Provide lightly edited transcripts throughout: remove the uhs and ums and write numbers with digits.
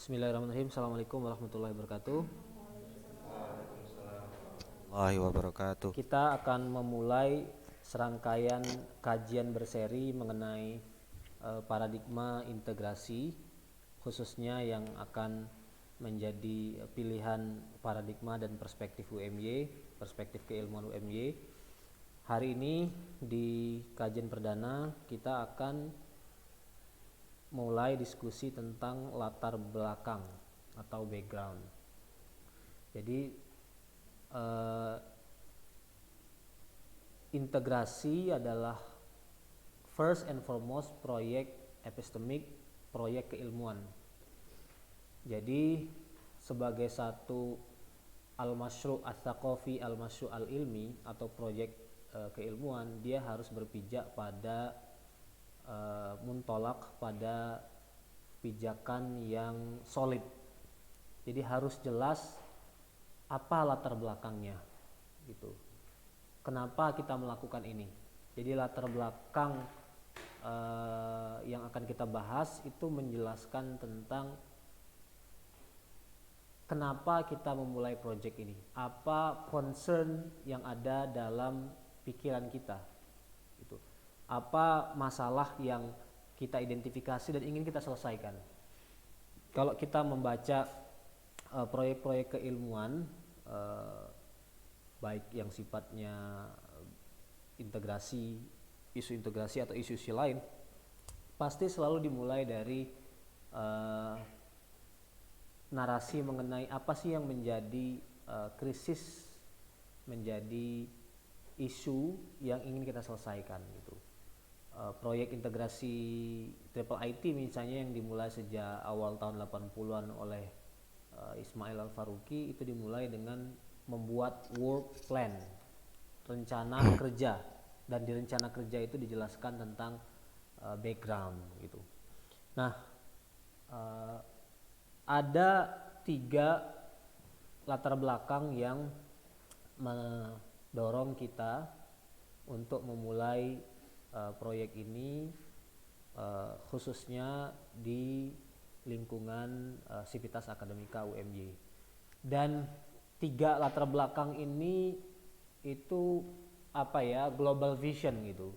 Bismillahirrahmanirrahim. Assalamualaikum warahmatullahi wabarakatuh. Warahmatullahi wabarakatuh. Kita akan memulai serangkaian kajian berseri mengenai paradigma integrasi, khususnya yang akan menjadi pilihan paradigma dan perspektif UMY, perspektif keilmuan UMY. Hari ini di kajian perdana kita akan mulai diskusi tentang latar belakang atau background. Jadi integrasi adalah first and foremost proyek epistemik, proyek keilmuan. Jadi sebagai satu al-masyru' al-thaqafi, al-masyru' al-ilmi atau proyek keilmuan, dia harus berpijak pada muntolak, pada pijakan yang solid. Jadi harus jelas apa latar belakangnya gitu. Kenapa kita melakukan ini? Jadi latar belakang yang akan kita bahas itu menjelaskan tentang kenapa kita memulai proyek ini, apa concern yang ada dalam pikiran kita, gitu. Apa masalah yang kita identifikasi dan ingin kita selesaikan. Kalau kita membaca proyek-proyek keilmuan, baik yang sifatnya integrasi, isu integrasi atau isu-isu lain, pasti selalu dimulai dari narasi mengenai apa sih yang menjadi krisis, menjadi isu yang ingin kita selesaikan gitu. Proyek integrasi Triple IT misalnya yang dimulai sejak awal tahun 80-an oleh Ismail Al-Faruqi, itu dimulai dengan membuat work plan, rencana kerja, dan di rencana kerja itu dijelaskan tentang background gitu. Nah, ada 3 latar belakang yang mendorong kita untuk memulai proyek ini, khususnya di lingkungan Sivitas Akademika UMY. Dan 3 latar belakang ini itu global vision gitu,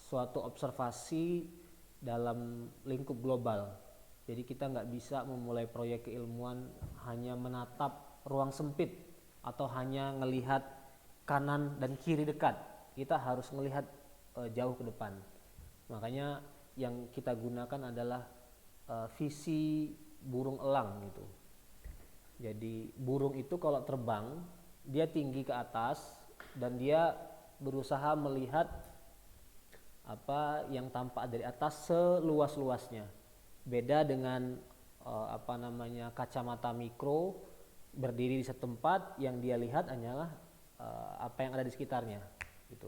suatu observasi dalam lingkup global. Jadi kita nggak bisa memulai proyek keilmuan hanya menatap ruang sempit atau hanya ngelihat kanan dan kiri dekat. Kita harus melihat jauh ke depan. Makanya yang kita gunakan adalah visi burung elang gitu. Jadi burung itu kalau terbang, dia tinggi ke atas dan dia berusaha melihat apa yang tampak dari atas seluas-luasnya. Beda dengan kacamata mikro, berdiri di satu tempat, yang dia lihat hanyalah apa yang ada di sekitarnya gitu.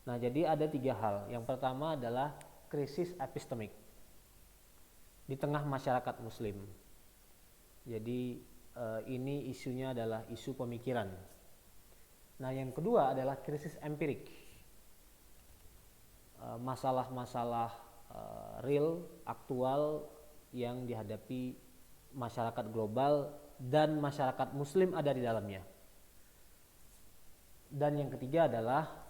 Nah, jadi ada 3 hal. Yang pertama adalah krisis epistemik di tengah masyarakat muslim. Jadi ini isunya adalah isu pemikiran. Nah, yang kedua adalah krisis empirik. Masalah-masalah real, aktual yang dihadapi masyarakat global dan masyarakat muslim ada di dalamnya. Dan yang ketiga adalah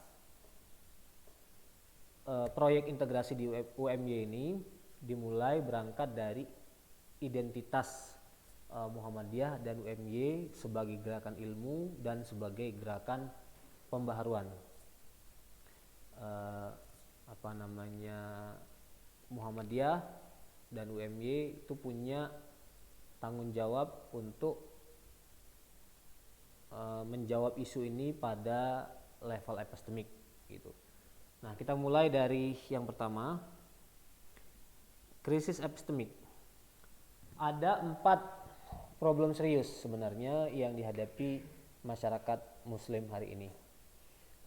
proyek integrasi di UMY ini dimulai berangkat dari identitas Muhammadiyah dan UMY sebagai gerakan ilmu dan sebagai gerakan pembaharuan. Muhammadiyah dan UMY itu punya tanggung jawab untuk menjawab isu ini pada level epistemik gitu. Nah, kita mulai dari yang pertama, krisis epistemik. Ada 4 problem serius sebenarnya yang dihadapi masyarakat muslim hari ini.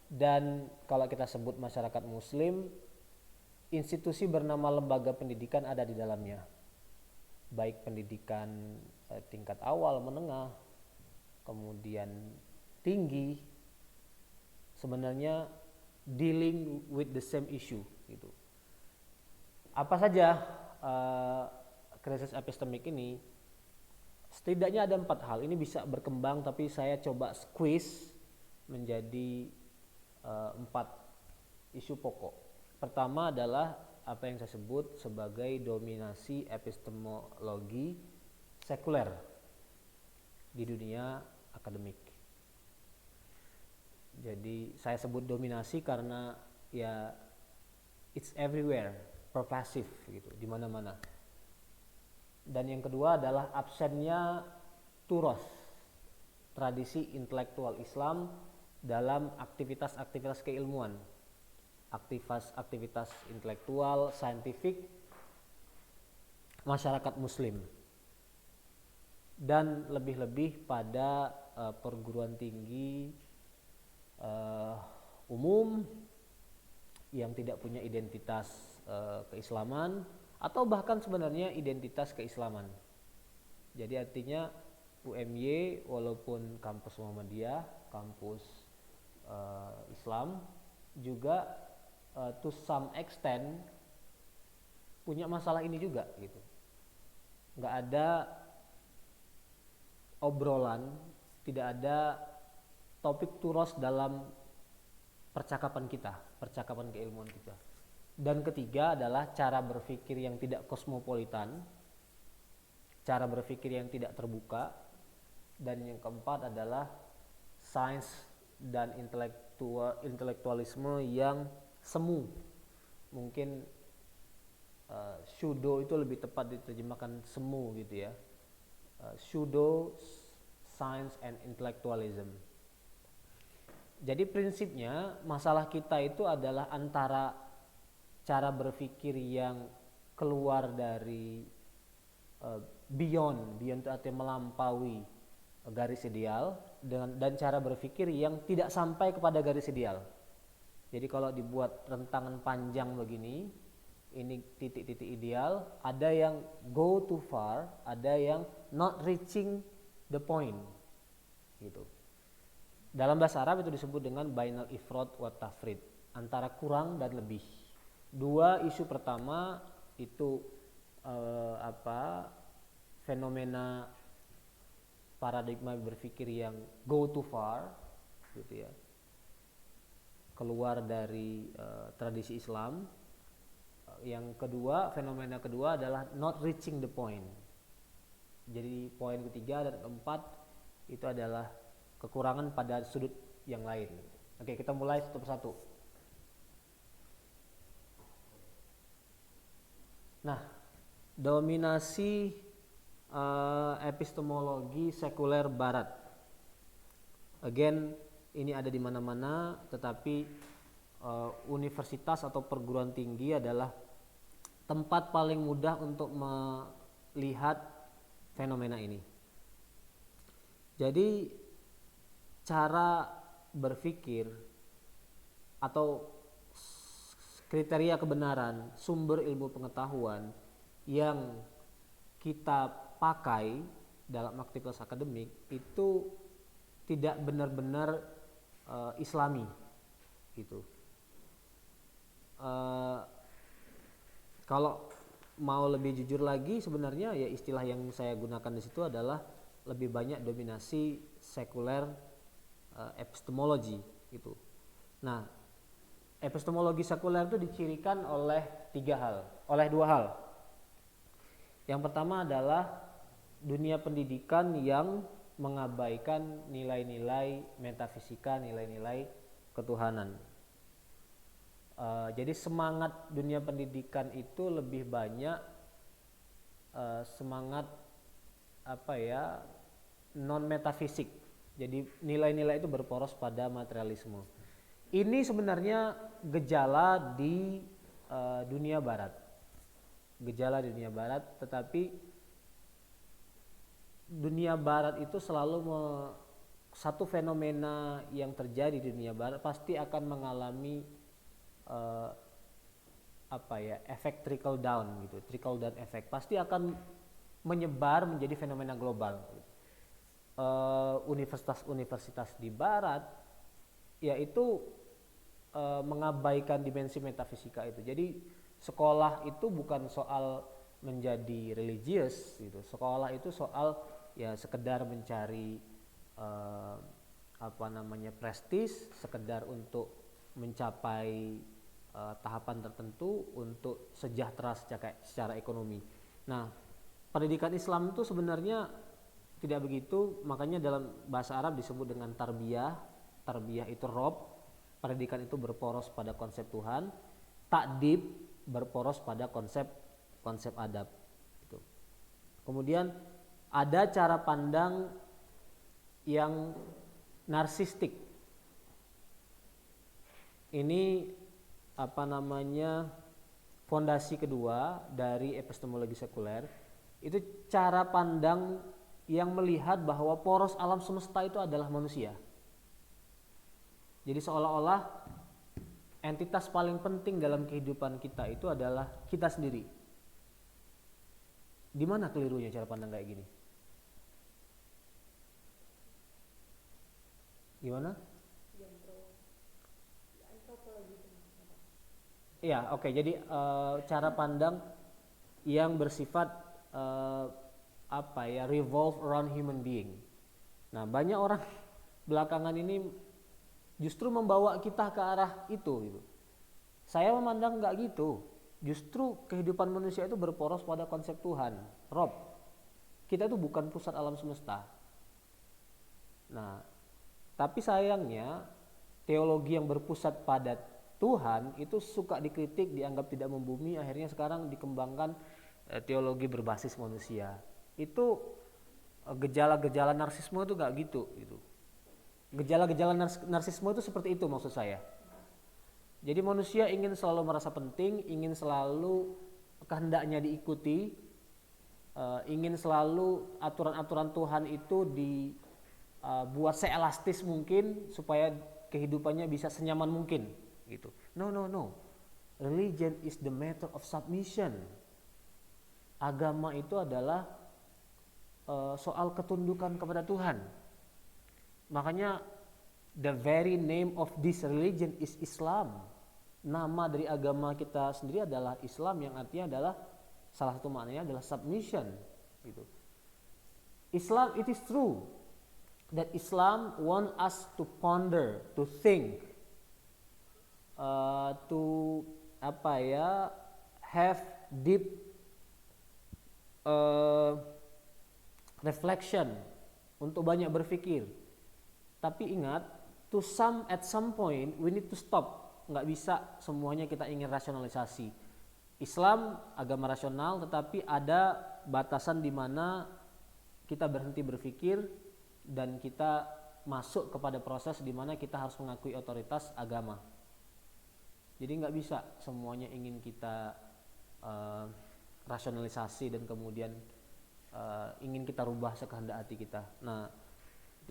Dan kalau kita sebut masyarakat muslim, institusi bernama lembaga pendidikan ada di dalamnya. Baik pendidikan tingkat awal, menengah, kemudian tinggi, sebenarnya dealing with the same issue gitu. Apa saja krisis epistemik ini setidaknya ada 4 hal. Ini bisa berkembang tapi saya coba squeeze menjadi 4 isu pokok. Pertama adalah apa yang saya sebut sebagai dominasi epistemologi sekuler di dunia akademik. Jadi saya sebut dominasi karena ya it's everywhere, pervasive gitu, di mana-mana. Dan yang kedua adalah absennya turos, tradisi intelektual Islam dalam aktivitas-aktivitas keilmuan, aktivitas intelektual, saintifik masyarakat muslim. Dan lebih-lebih pada perguruan tinggi umum yang tidak punya identitas keislaman atau bahkan sebenarnya identitas keislaman. Jadi artinya UMY walaupun kampus Muhammadiyah, kampus Islam juga to some extent punya masalah ini juga gitu. Nggak ada obrolan, tidak ada topik turos dalam percakapan kita, percakapan keilmuan kita. Dan ketiga adalah cara berpikir yang tidak kosmopolitan, cara berpikir yang tidak terbuka, dan yang keempat adalah sains dan intelektualisme yang semu. Mungkin pseudo itu lebih tepat diterjemahkan semu gitu ya. Pseudo science and intellectualism. Jadi prinsipnya masalah kita itu adalah antara cara berpikir yang keluar dari beyond itu artinya melampaui garis ideal dan cara berpikir yang tidak sampai kepada garis ideal. Jadi kalau dibuat rentangan panjang begini, ini titik-titik ideal, ada yang go too far, ada yang not reaching the point gitu. Dalam bahasa Arab itu disebut dengan bainal ifrad wa tafrid, antara kurang dan lebih. Dua isu pertama itu fenomena paradigma berpikir yang go too far gitu ya, keluar dari tradisi Islam. Yang kedua, fenomena kedua adalah not reaching the point. Jadi poin ketiga dan keempat itu adalah kekurangan pada sudut yang lain. Oke, kita mulai satu persatu. Nah, dominasi epistemologi sekuler Barat. Again, ini ada di mana-mana, tetapi universitas atau perguruan tinggi adalah tempat paling mudah untuk melihat fenomena ini. Jadi cara berpikir atau kriteria kebenaran sumber ilmu pengetahuan yang kita pakai dalam aktivitas akademik itu tidak benar-benar Islami gitu. Kalau mau lebih jujur lagi, sebenarnya ya istilah yang saya gunakan di situ adalah lebih banyak dominasi sekuler epistemologi gitu. Nah, epistemologi sekuler itu dicirikan oleh dua hal. Yang pertama adalah dunia pendidikan yang mengabaikan nilai-nilai metafisika, nilai-nilai ketuhanan. Jadi semangat dunia pendidikan itu lebih banyak semangat non metafisik. Jadi nilai-nilai itu berporos pada materialisme. Ini sebenarnya gejala di dunia barat. Gejala di dunia barat, tetapi dunia barat itu selalu satu fenomena yang terjadi di dunia barat pasti akan mengalami efek trickle down gitu, trickle down effect pasti akan menyebar menjadi fenomena global. Universitas-universitas di barat yaitu mengabaikan dimensi metafisika itu. Jadi sekolah itu bukan soal menjadi religius gitu. Sekolah itu soal ya sekedar mencari prestis, sekedar untuk mencapai tahapan tertentu untuk sejahtera secara ekonomi. Nah, pendidikan Islam itu sebenarnya tidak begitu, makanya dalam bahasa Arab disebut dengan tarbiyah. Tarbiyah itu rob, pendidikan itu berporos pada konsep Tuhan, takdib berporos pada konsep adab. Gitu. Kemudian ada cara pandang yang narsistik. Ini fondasi kedua dari epistemologi sekuler. Itu cara pandang yang melihat bahwa poros alam semesta itu adalah manusia. Jadi seolah-olah entitas paling penting dalam kehidupan kita itu adalah kita sendiri. Di mana kelirunya cara pandang kayak gini? Gimana? Iya, oke. Jadi cara pandang yang bersifat revolve around human being. Nah, banyak orang belakangan ini justru membawa kita ke arah itu gitu. Saya memandang nggak gitu. Justru kehidupan manusia itu berporos pada konsep Tuhan, Rob. Kita itu bukan pusat alam semesta. Nah, tapi sayangnya teologi yang berpusat pada Tuhan itu suka dikritik, dianggap tidak membumi. Akhirnya sekarang dikembangkan teologi berbasis manusia. Itu gejala-gejala narsisme itu gak gitu. Gejala-gejala narsisme itu seperti itu maksud saya. Jadi manusia ingin selalu merasa penting, ingin selalu kehendaknya diikuti, ingin selalu aturan-aturan Tuhan itu dibuat seelastis mungkin supaya kehidupannya bisa senyaman mungkin. Gitu. No. Religion is the matter of submission. Agama itu adalah soal ketundukan kepada Tuhan. Makanya the very name of this religion is Islam. Nama dari agama kita sendiri adalah Islam, yang artinya adalah salah satu maknanya adalah submission. Gitu. Islam, it is true that Islam want us to ponder, to think, have deep reflection, untuk banyak berpikir. Tapi ingat, at some point we need to stop. Nggak bisa semuanya kita ingin rasionalisasi. Islam agama rasional, tetapi ada batasan di mana kita berhenti berpikir dan kita masuk kepada proses di mana kita harus mengakui otoritas agama. Jadi nggak bisa semuanya ingin kita rasionalisasi dan kemudian ingin kita rubah sekehendak hati kita. Nah,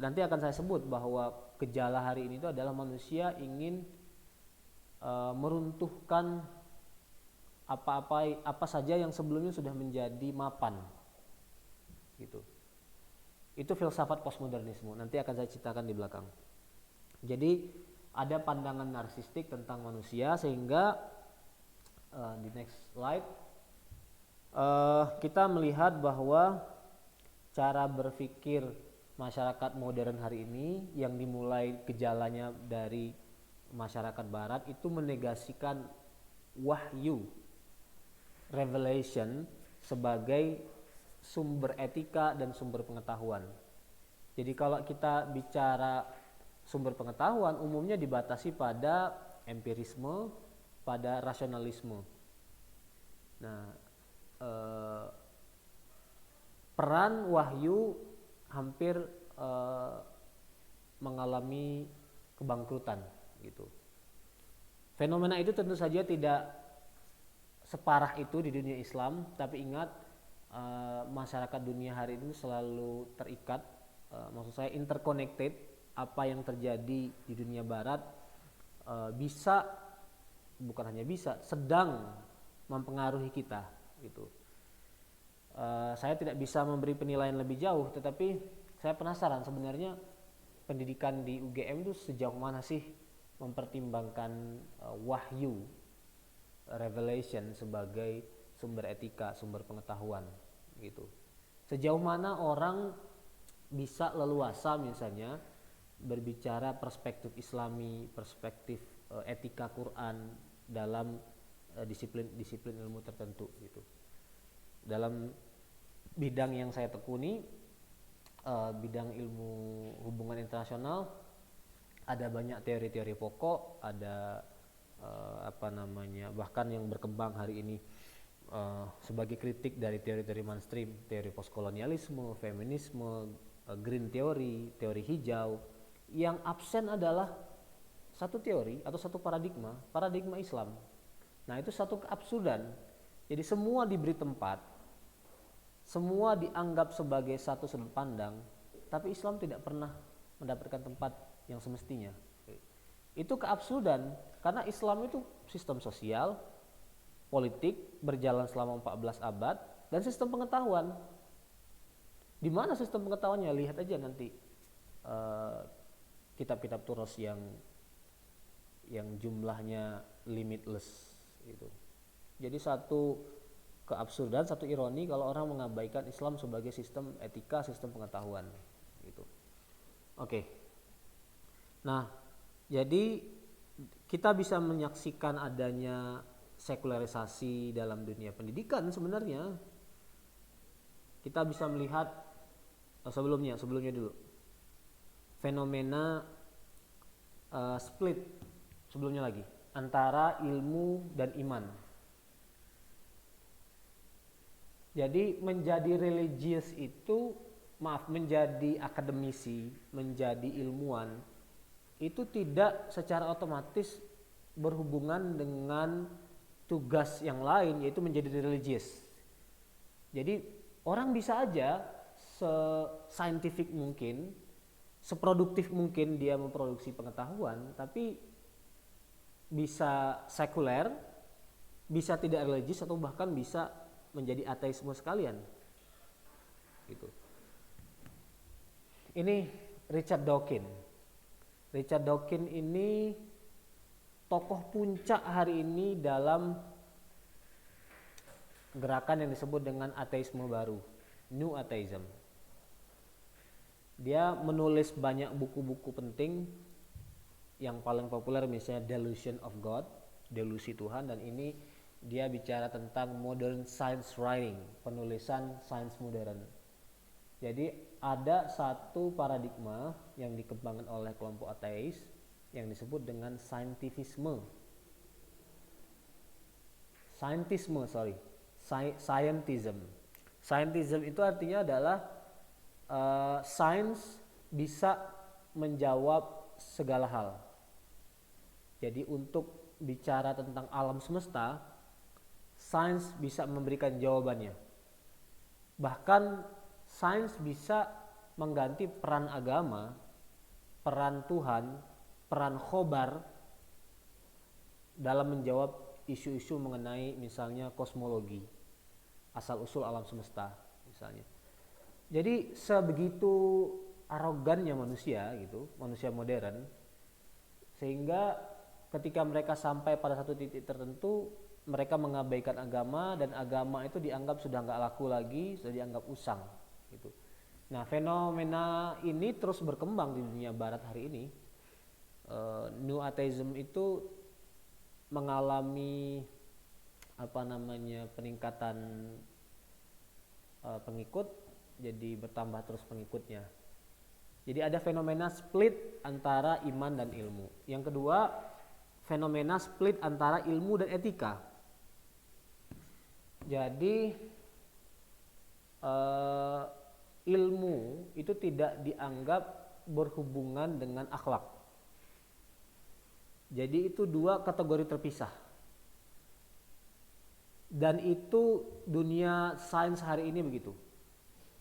nanti akan saya sebut bahwa gejala hari ini itu adalah manusia ingin meruntuhkan apa saja yang sebelumnya sudah menjadi mapan. Gitu. Itu filsafat postmodernisme. Nanti akan saya ceritakan di belakang. Jadi ada pandangan narsistik tentang manusia sehingga di next slide kita melihat bahwa cara berpikir masyarakat modern hari ini yang dimulai gejalanya dari masyarakat barat itu menegasikan wahyu, revelation sebagai sumber etika dan sumber pengetahuan. Jadi kalau kita bicara sumber pengetahuan umumnya dibatasi pada empirisme, pada rasionalisme. Nah, peran wahyu hampir mengalami kebangkrutan gitu. Fenomena itu tentu saja tidak separah itu di dunia Islam, tapi ingat masyarakat dunia hari ini selalu terikat, maksud saya interconnected. Apa yang terjadi di dunia barat bukan hanya bisa, sedang mempengaruhi kita gitu. Saya tidak bisa memberi penilaian lebih jauh, tetapi saya penasaran sebenarnya pendidikan di UGM itu sejauh mana sih mempertimbangkan wahyu, revelation sebagai sumber etika, sumber pengetahuan gitu. Sejauh mana orang bisa leluasa misalnya berbicara perspektif Islami, perspektif etika Quran dalam disiplin ilmu tertentu gitu. Dalam bidang yang saya tekuni, bidang ilmu hubungan internasional, ada banyak teori-teori pokok, ada bahkan yang berkembang hari ini sebagai kritik dari teori-teori mainstream, teori postkolonialisme, feminisme, green theory, teori hijau. Yang absen adalah satu teori atau satu paradigma Islam. Nah, itu satu keabsurdan. Jadi semua diberi tempat, semua dianggap sebagai satu sudut pandang, tapi Islam tidak pernah mendapatkan tempat yang semestinya. Itu keabsurdan karena Islam itu sistem sosial, politik berjalan selama 14 abad dan sistem pengetahuan. Di mana sistem pengetahuannya? Lihat aja nanti kitab-kitab Turos yang jumlahnya limitless gitu. Jadi satu keabsurdan, satu ironi kalau orang mengabaikan Islam sebagai sistem etika, sistem pengetahuan gitu. Oke. Nah, jadi kita bisa menyaksikan adanya sekularisasi dalam dunia pendidikan sebenarnya. Kita bisa melihat sebelumnya dulu. Fenomena split sebelumnya lagi antara ilmu dan iman. Jadi menjadi religius itu, menjadi akademisi, menjadi ilmuwan itu tidak secara otomatis berhubungan dengan tugas yang lain, yaitu menjadi religius. Jadi orang bisa aja se-scientific mungkin, seproduktif mungkin dia memproduksi pengetahuan, tapi bisa sekuler, bisa tidak religius, atau bahkan bisa menjadi ateisme sekalian gitu. Ini Richard Dawkins. Richard Dawkins ini tokoh puncak hari ini dalam gerakan yang disebut dengan ateisme baru, New Atheism. Dia menulis banyak buku-buku penting, yang paling populer misalnya Delusion of God, delusi Tuhan, dan ini dia bicara tentang modern science writing, penulisan sains modern. Jadi ada satu paradigma yang dikembangkan oleh kelompok ateis yang disebut dengan scientism. Scientism itu artinya adalah sains bisa menjawab segala hal. Jadi untuk bicara tentang alam semesta, sains bisa memberikan jawabannya. Bahkan sains bisa mengganti peran agama, peran Tuhan, peran khobar dalam menjawab isu-isu mengenai misalnya kosmologi, asal-usul alam semesta misalnya. Jadi sebegitu arogannya manusia gitu, manusia modern, sehingga ketika mereka sampai pada satu titik tertentu, mereka mengabaikan agama, dan agama itu dianggap sudah nggak laku lagi, sudah dianggap usang gitu. Nah, fenomena ini terus berkembang di dunia barat hari ini. New Atheism itu mengalami peningkatan pengikut, jadi bertambah terus pengikutnya. Jadi ada fenomena split antara iman dan ilmu. Yang kedua, fenomena split antara ilmu dan etika. Jadi ilmu itu tidak dianggap berhubungan dengan akhlak. Jadi itu dua kategori terpisah. Dan itu dunia sains hari ini begitu.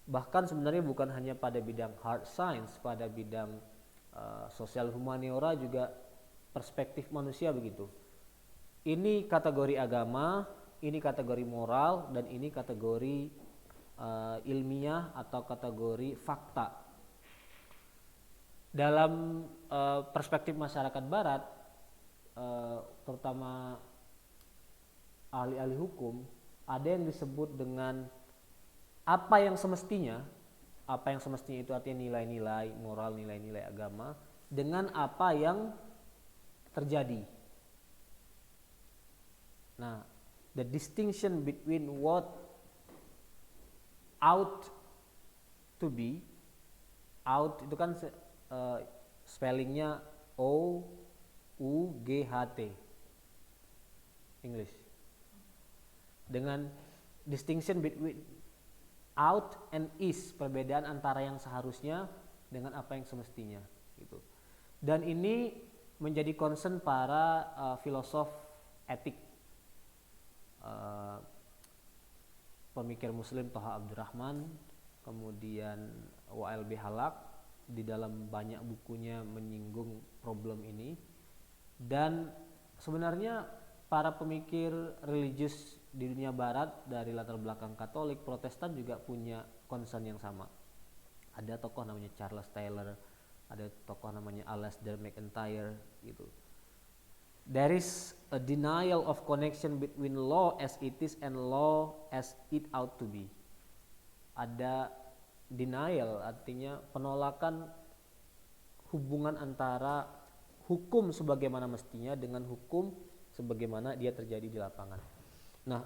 Bahkan sebenarnya bukan hanya pada bidang hard science, pada bidang sosial humaniora juga perspektif manusia begitu. Ini kategori agama, ini kategori moral, dan ini kategori ilmiah atau kategori fakta. Dalam perspektif masyarakat barat, terutama ahli-ahli hukum, ada yang disebut dengan apa yang semestinya itu artinya nilai-nilai moral, nilai-nilai agama, dengan apa yang terjadi. Nah, the distinction between what ought to be, ought itu kan spellingnya O U G H T English, dengan distinction between ought and is, perbedaan antara yang seharusnya dengan apa yang semestinya gitu. Dan ini menjadi concern para filosof etik, pemikir muslim Thaha Abdurrahman, kemudian W.L.B. Halak di dalam banyak bukunya menyinggung problem ini. Dan sebenarnya para pemikir religius di dunia barat dari latar belakang Katolik, Protestan juga punya concern yang sama. Ada tokoh namanya Charles Taylor, ada tokoh namanya Alasdair MacIntyre gitu. There is a denial of connection between law as it is and law as it ought to be. Ada denial, artinya penolakan hubungan antara hukum sebagaimana mestinya dengan hukum sebagaimana dia terjadi di lapangan. Nah,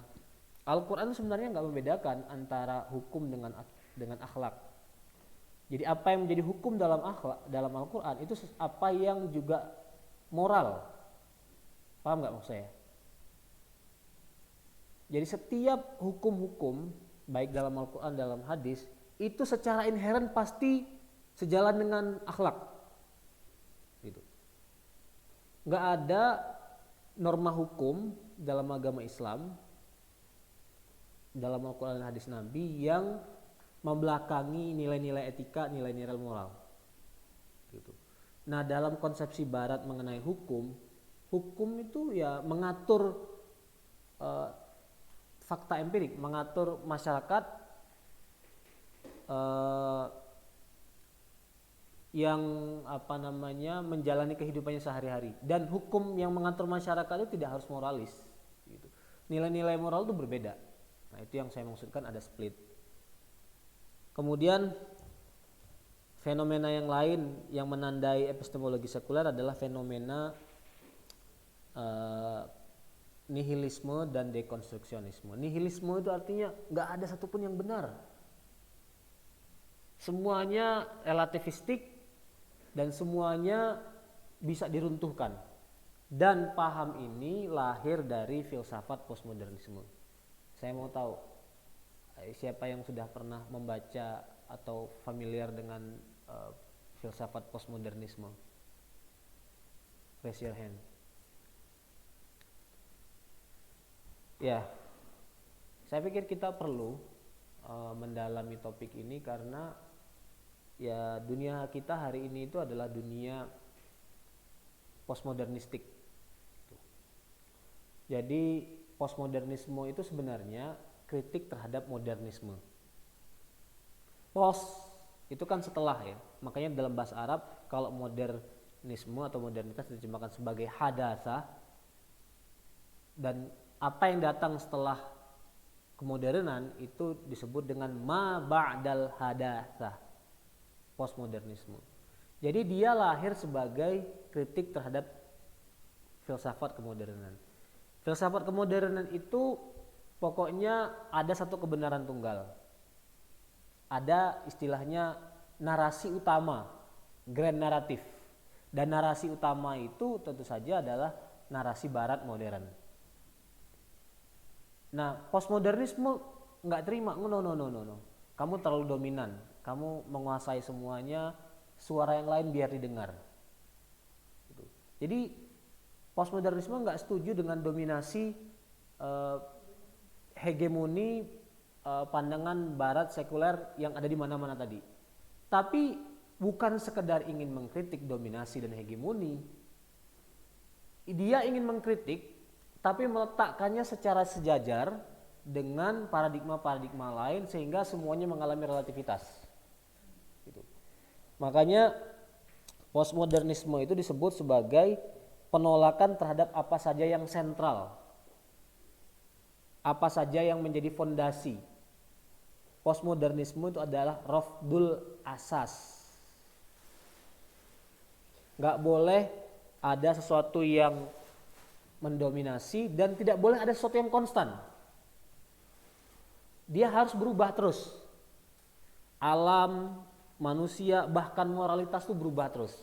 Al-Quran sebenarnya nggak membedakan antara hukum dengan akhlak. Jadi apa yang menjadi hukum dalam akhlak, dalam Al-Quran itu apa yang juga moral. Paham nggak maksud saya? Jadi setiap hukum-hukum baik dalam Al-Quran dalam hadis itu secara inheren pasti sejalan dengan akhlak. Gitu. Nggak ada norma hukum dalam agama Islam, dalam Al-Quran dan hadis Nabi yang membelakangi nilai-nilai etika, nilai-nilai moral. Gitu. Nah, dalam konsepsi Barat mengenai hukum itu ya mengatur fakta empirik, mengatur masyarakat yang menjalani kehidupannya sehari-hari. Dan hukum yang mengatur masyarakat itu tidak harus moralis. Gitu. Nilai-nilai moral itu berbeda. Nah, itu yang saya maksudkan ada split. Kemudian fenomena yang lain yang menandai epistemologi sekuler adalah fenomena nihilisme dan dekonstruksionisme. Nihilisme itu artinya nggak ada satupun yang benar. Semuanya relativistik dan semuanya bisa diruntuhkan. Dan paham ini lahir dari filsafat postmodernisme. Saya mau tahu siapa yang sudah pernah membaca atau familiar dengan filsafat postmodernisme? Raise your hand. Ya, saya pikir kita perlu mendalami topik ini karena ya dunia kita hari ini itu adalah dunia postmodernistik. Jadi postmodernisme itu sebenarnya kritik terhadap modernisme. Post itu kan setelah ya, makanya dalam bahasa Arab kalau modernisme atau modernitas diterjemahkan sebagai hadasah, dan apa yang datang setelah kemodernan itu disebut dengan ma ba'dal hadasah, postmodernisme. Jadi dia lahir sebagai kritik terhadap filsafat kemodernan. Filsafat kemodernan itu pokoknya ada satu kebenaran tunggal. Ada istilahnya narasi utama, grand naratif. Dan narasi utama itu tentu saja adalah narasi barat modern. Nah, postmodernisme nggak terima, no. Kamu terlalu dominan, kamu menguasai semuanya, suara yang lain biar didengar. Gitu. Jadi postmodernisme nggak setuju dengan dominasi hegemoni pandangan Barat sekuler yang ada di mana-mana tadi. Tapi bukan sekedar ingin mengkritik dominasi dan hegemoni, dia ingin mengkritik tapi meletakkannya secara sejajar dengan paradigma-paradigma lain sehingga semuanya mengalami relativitas. Gitu. Makanya postmodernisme itu disebut sebagai penolakan terhadap apa saja yang sentral. apa saja yang menjadi fondasi. Postmodernisme itu adalah rafdul asas. Nggak boleh ada sesuatu yang mendominasi dan tidak boleh ada sesuatu yang konstan. Dia harus berubah terus. Alam, manusia, bahkan moralitas itu berubah terus.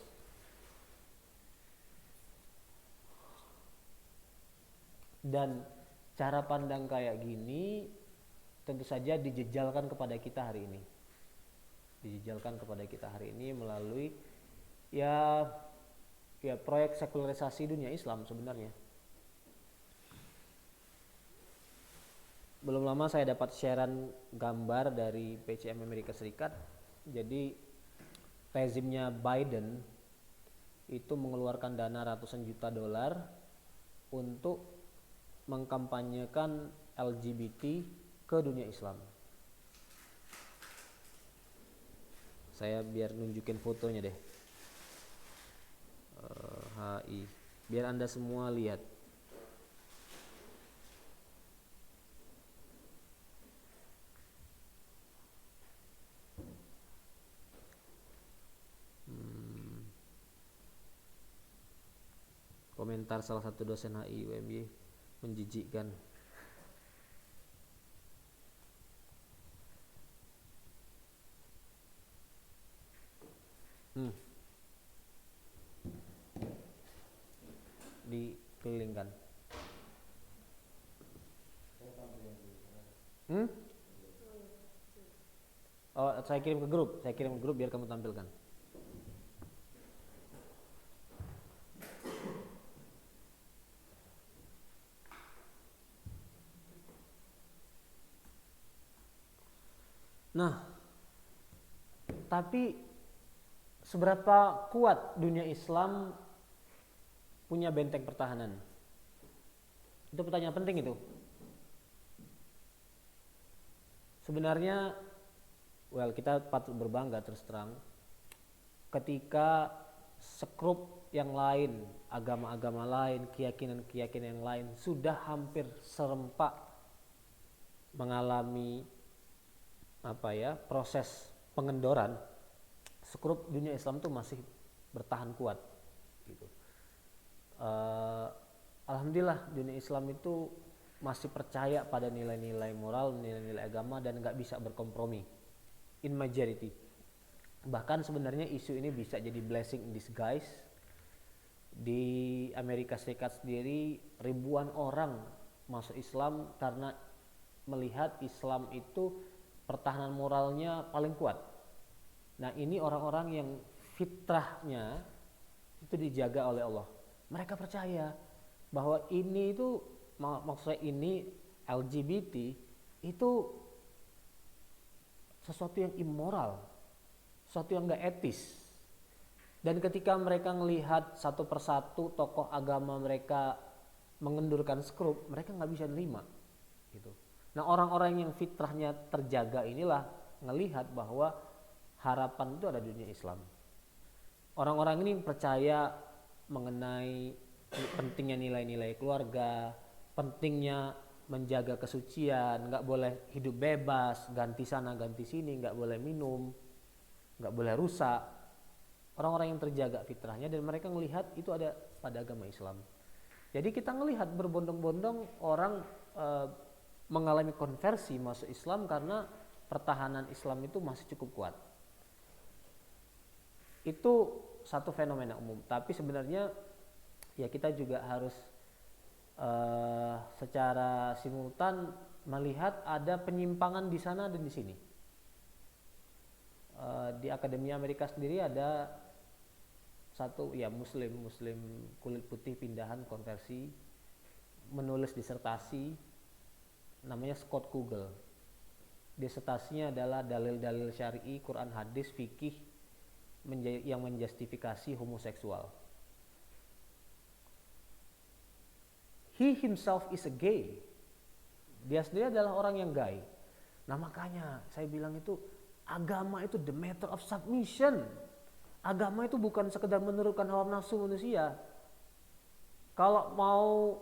Dan cara pandang kayak gini tentu saja dijejalkan kepada kita hari ini. Dijejalkan kepada kita hari ini melalui ya proyek sekularisasi dunia Islam sebenarnya. Belum lama saya dapat sharean gambar dari PCM Amerika Serikat. Jadi rezimnya Biden itu mengeluarkan dana ratusan juta dolar untuk mengkampanyekan LGBT ke dunia Islam. Saya biar nunjukin fotonya deh. HI biar Anda semua lihat. Komentar salah satu dosen HI UMY menjijikkan. Dikelilingkan. Oh, saya kirim ke grup biar kamu tampilkan. Nah, tapi seberapa kuat dunia Islam punya benteng pertahanan? Itu pertanyaan penting itu. Sebenarnya, kita patut berbangga terus terang ketika sekrup yang lain, agama-agama lain, keyakinan-keyakinan yang lain sudah hampir serempak mengalami proses pengendoran, sekrup dunia Islam itu masih bertahan kuat gitu. Alhamdulillah dunia Islam itu masih percaya pada nilai-nilai moral, nilai-nilai agama dan nggak bisa berkompromi in majority. Bahkan sebenarnya isu ini bisa jadi blessing in disguise. Di Amerika Serikat sendiri ribuan orang masuk Islam karena melihat Islam itu pertahanan moralnya paling kuat. Nah, ini orang-orang yang fitrahnya itu dijaga oleh Allah. Mereka percaya bahwa ini itu, maksudnya ini LGBT itu sesuatu yang immoral, sesuatu yang gak etis. Dan ketika mereka melihat satu persatu tokoh agama mereka mengendurkan skrup, mereka gak bisa nerima gitu. Nah, orang-orang yang fitrahnya terjaga inilah ngelihat bahwa harapan itu ada di dunia Islam. Orang-orang ini percaya mengenai pentingnya nilai-nilai keluarga, pentingnya menjaga kesucian, nggak boleh hidup bebas, ganti sana ganti sini, nggak boleh minum, nggak boleh rusak. Orang-orang yang terjaga fitrahnya dan mereka melihat itu ada pada agama Islam. Jadi kita melihat berbondong-bondong orang mengalami konversi masuk Islam karena pertahanan Islam itu masih cukup kuat. Itu satu fenomena umum. Tapi sebenarnya ya kita juga harus secara simultan melihat ada penyimpangan di sana dan di sini. Di Akademi Amerika sendiri ada satu muslim kulit putih pindahan konversi menulis disertasi namanya Scott Kugel. Disertasinya adalah dalil-dalil syar'i, Quran, hadis, fikih yang menjustifikasi homoseksual. He himself is a gay. Dia sendiri adalah orang yang gay. Nah, makanya saya bilang itu agama itu the matter of submission. Agama itu bukan sekedar menurunkan hawa nafsu manusia. Kalau mau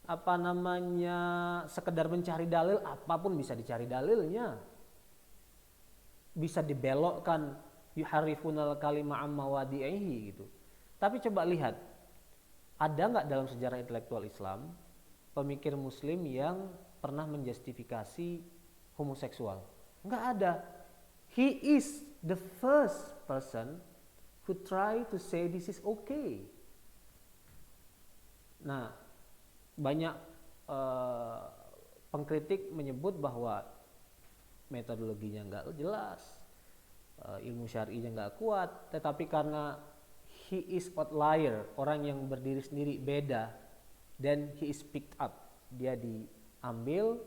apa namanya sekedar mencari dalil, apapun bisa dicari dalilnya, bisa dibelokkan, yuharifunal kalima amma wadi'ihi gitu. Tapi coba lihat, ada nggak dalam sejarah intelektual Islam pemikir Muslim yang pernah menjustifikasi homoseksual? Nggak ada. He is the first person who try to say this is okay. Nah, banyak pengkritik menyebut bahwa metodologinya nggak jelas, ilmu syar'inya nggak kuat, tetapi karena he is outlier, orang yang berdiri sendiri beda, dan he is picked up, dia diambil,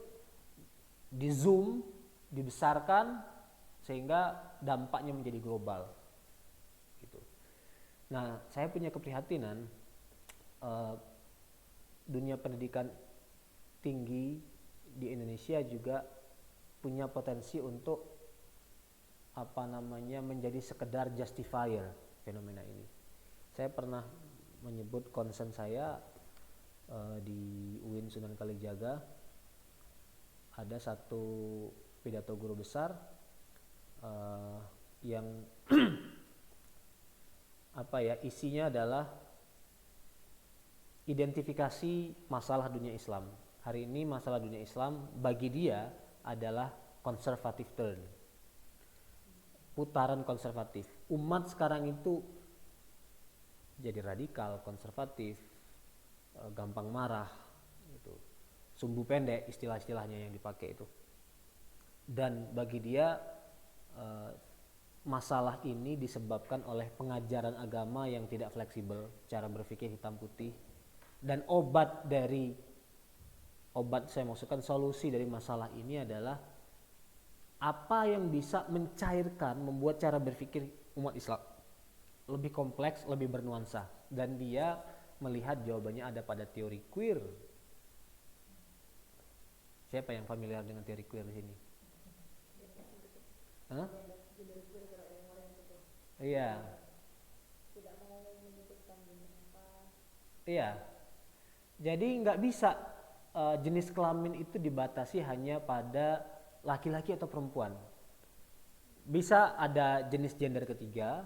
di zoom, dibesarkan sehingga dampaknya menjadi global. Gitu. Nah, saya punya keprihatinan dunia pendidikan tinggi di Indonesia juga punya potensi untuk menjadi sekedar justifier fenomena ini. Saya pernah menyebut concern saya di UIN Sunan Kalijaga, ada satu pidato guru besar yang isinya adalah identifikasi masalah dunia Islam. Hari ini masalah dunia Islam bagi dia adalah conservative turn, putaran konservatif. Umat sekarang itu jadi radikal, konservatif, gampang marah, gitu. Sumbu pendek istilah-istilahnya yang dipakai itu. Dan bagi dia masalah ini disebabkan oleh pengajaran agama yang tidak fleksibel, cara berpikir hitam putih. Dan saya maksudkan solusi dari masalah ini adalah apa yang bisa mencairkan, membuat cara berpikir umat Islam lebih kompleks, lebih bernuansa. Dan dia melihat jawabannya ada pada teori queer. Siapa yang familiar dengan teori queer di sini? Hah? Iya. Iya. Jadi nggak bisa jenis kelamin itu dibatasi hanya pada laki-laki atau perempuan. Bisa ada jenis gender ketiga,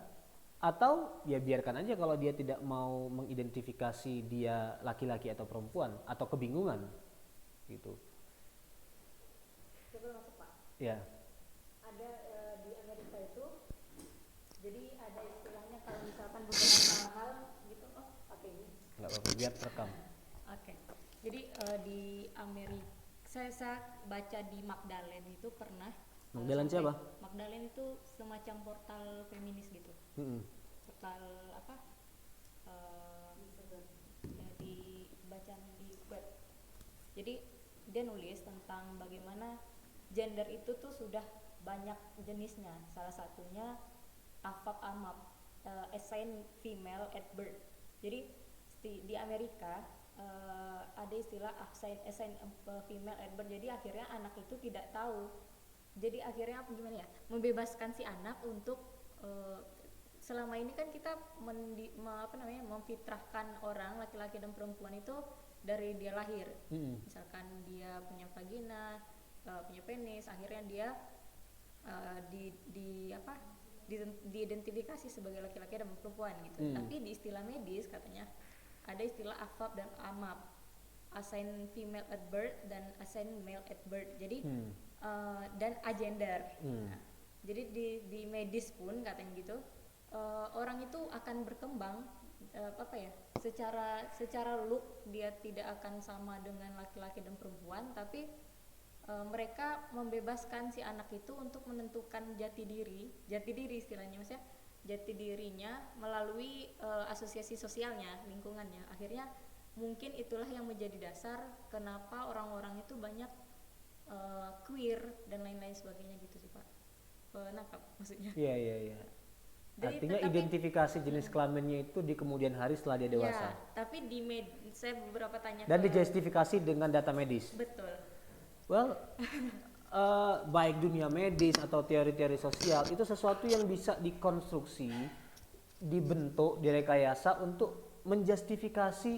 atau ya biarkan aja kalau dia tidak mau mengidentifikasi dia laki-laki atau perempuan atau kebingungan gitu. Coba masuk Pak. Ya. Ada di Amerika itu, jadi ada istilahnya kalau misalkan beberapa hal gitu, pakai ini. Nggak apa-apa, biar terekam. Oke. Jadi di Amerika, saya baca di Magdalene itu pernah. Magdalene siapa? Magdalene itu semacam portal feminis gitu. Portal apa? Ya, dibaca di web. Jadi dia nulis tentang bagaimana gender itu tuh sudah banyak jenisnya. Salah satunya AFAB AMAB, assigned female at birth. Jadi di Amerika ada istilah assigned female at birth. Jadi akhirnya anak itu tidak tahu. Jadi akhirnya gimana ya? Membebaskan si anak untuk selama ini kan kita memfitrahkan orang laki-laki dan perempuan itu dari dia lahir. Misalkan dia punya vagina, punya penis, akhirnya dia diidentifikasi sebagai laki-laki dan perempuan gitu. Tapi di istilah medis katanya ada istilah AFAB dan AMAB, assigned female at birth dan assigned male at birth. Jadi dan agender. Nah, jadi di medis pun katanya gitu, orang itu akan berkembang secara look dia tidak akan sama dengan laki-laki dan perempuan, tapi mereka membebaskan si anak itu untuk menentukan jati diri istilahnya, maksudnya jati dirinya melalui asosiasi sosialnya, lingkungannya. Akhirnya mungkin itulah yang menjadi dasar kenapa orang-orang itu banyak queer dan lain-lain sebagainya gitu sih Pak. Nangkap maksudnya? Iya. Artinya identifikasi jenis kelaminnya itu di kemudian hari setelah dia dewasa. Ya, tapi saya beberapa tanya. Dan dijustifikasi dengan data medis. Betul. Well, baik dunia medis atau teori-teori sosial itu sesuatu yang bisa dikonstruksi, dibentuk, direkayasa untuk menjustifikasi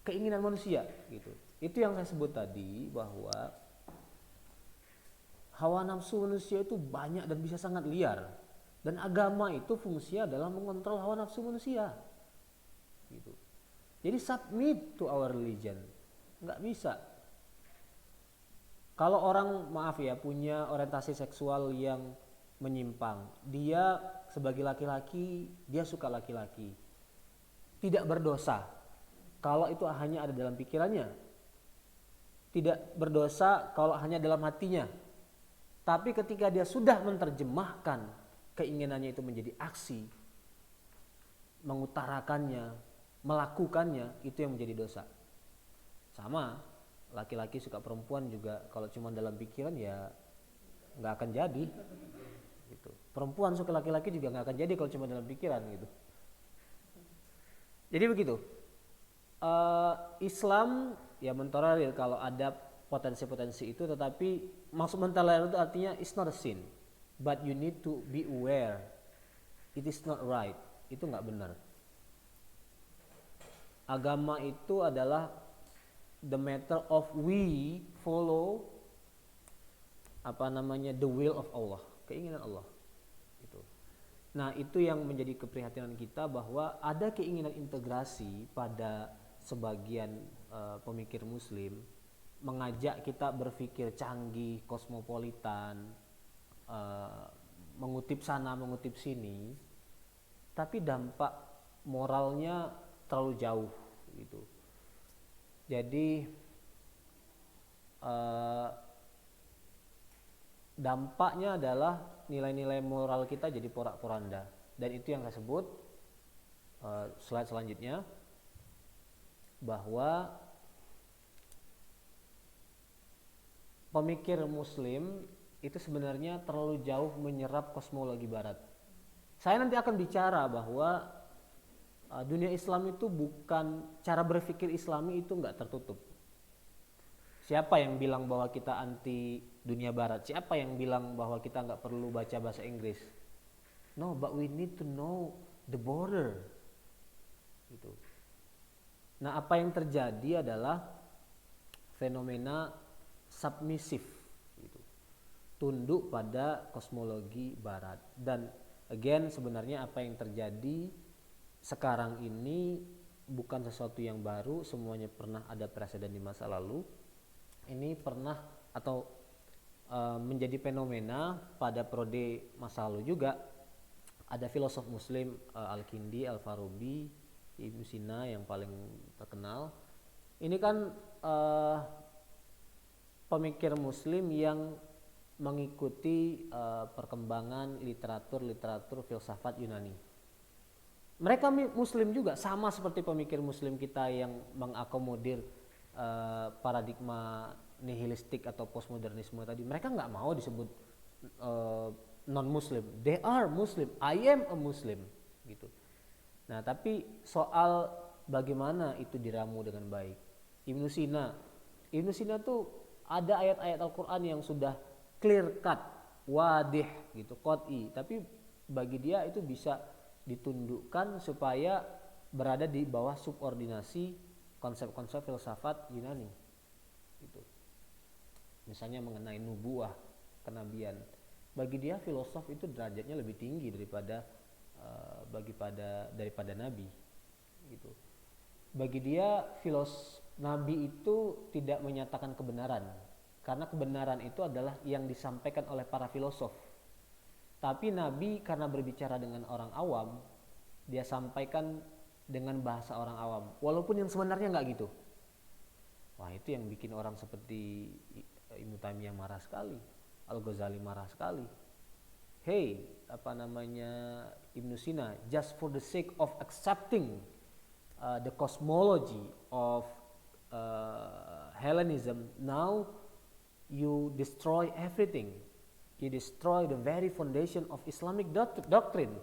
keinginan manusia gitu. Itu yang saya sebut tadi, bahwa hawa nafsu manusia itu banyak dan bisa sangat liar, dan agama itu fungsinya adalah mengontrol hawa nafsu manusia gitu. Jadi submit to our religion, nggak bisa. Kalau orang, maaf ya, punya orientasi seksual yang menyimpang, dia sebagai laki-laki, dia suka laki-laki, tidak berdosa kalau itu hanya ada dalam pikirannya, tidak berdosa kalau hanya dalam hatinya. Tapi ketika dia sudah menerjemahkan keinginannya itu menjadi aksi, mengutarakannya, melakukannya, itu yang menjadi dosa. Sama, laki-laki suka perempuan juga kalau cuma dalam pikiran ya nggak akan jadi gitu. Perempuan suka laki-laki juga nggak akan jadi kalau cuma dalam pikiran gitu. Jadi begitu. Islam ya mentolerir kalau ada potensi-potensi itu, tetapi maksud mentolerir itu artinya it's not a sin, but you need to be aware it is not right. Itu nggak benar. Agama itu adalah the matter of we follow the will of Allah, keinginan Allah gitu. Nah, itu yang menjadi keprihatinan kita, bahwa ada keinginan integrasi pada sebagian pemikir muslim, mengajak kita berpikir canggih, kosmopolitan, mengutip sana mengutip sini, tapi dampak moralnya terlalu jauh gitu. Jadi dampaknya adalah nilai-nilai moral kita jadi porak-poranda, dan itu yang saya sebut slide selanjutnya, bahwa pemikir muslim itu sebenarnya terlalu jauh menyerap kosmologi barat. Saya nanti akan bicara bahwa dunia Islam itu bukan, cara berpikir Islami itu enggak tertutup. Siapa yang bilang bahwa kita anti dunia barat? Siapa yang bilang bahwa kita enggak perlu baca bahasa Inggris? No, but we need to know the border. Gitu. Nah, apa yang terjadi adalah fenomena submisif gitu. Tunduk pada kosmologi barat. Dan again, sebenarnya apa yang terjadi sekarang ini bukan sesuatu yang baru, semuanya pernah ada presiden di masa lalu. Ini pernah atau menjadi fenomena pada periode masa lalu juga. Ada filosof muslim Al-Kindi, Al-Farabi, Ibnu Sina yang paling terkenal. Ini kan pemikir muslim yang mengikuti perkembangan literatur filsafat Yunani. Mereka muslim juga, sama seperti pemikir muslim kita yang mengakomodir paradigma nihilistik atau postmodernisme tadi. Mereka nggak mau disebut non muslim. They are muslim. I am a muslim gitu. Nah, tapi soal bagaimana itu diramu dengan baik. Ibnu Sina tuh ada ayat-ayat Al-Quran yang sudah clear cut, wadih gitu, qat'i, tapi bagi dia itu bisa ditundukkan supaya berada di bawah subordinasi konsep-konsep filsafat Yunani gitu. Misalnya mengenai nubuah, kenabian, bagi dia filosof itu derajatnya lebih tinggi daripada nabi gitu. Bagi dia nabi itu tidak menyatakan kebenaran, karena kebenaran itu adalah yang disampaikan oleh para filosof. Tapi nabi karena berbicara dengan orang awam, dia sampaikan dengan bahasa orang awam, walaupun yang sebenarnya nggak gitu. Wah, itu yang bikin orang seperti Ibnu Taimiyah marah sekali, Al-Ghazali marah sekali. Hey, Ibnu Sina, just for the sake of accepting the cosmology of Hellenism, now you destroy everything. You destroy the very foundation of Islamic doctrine.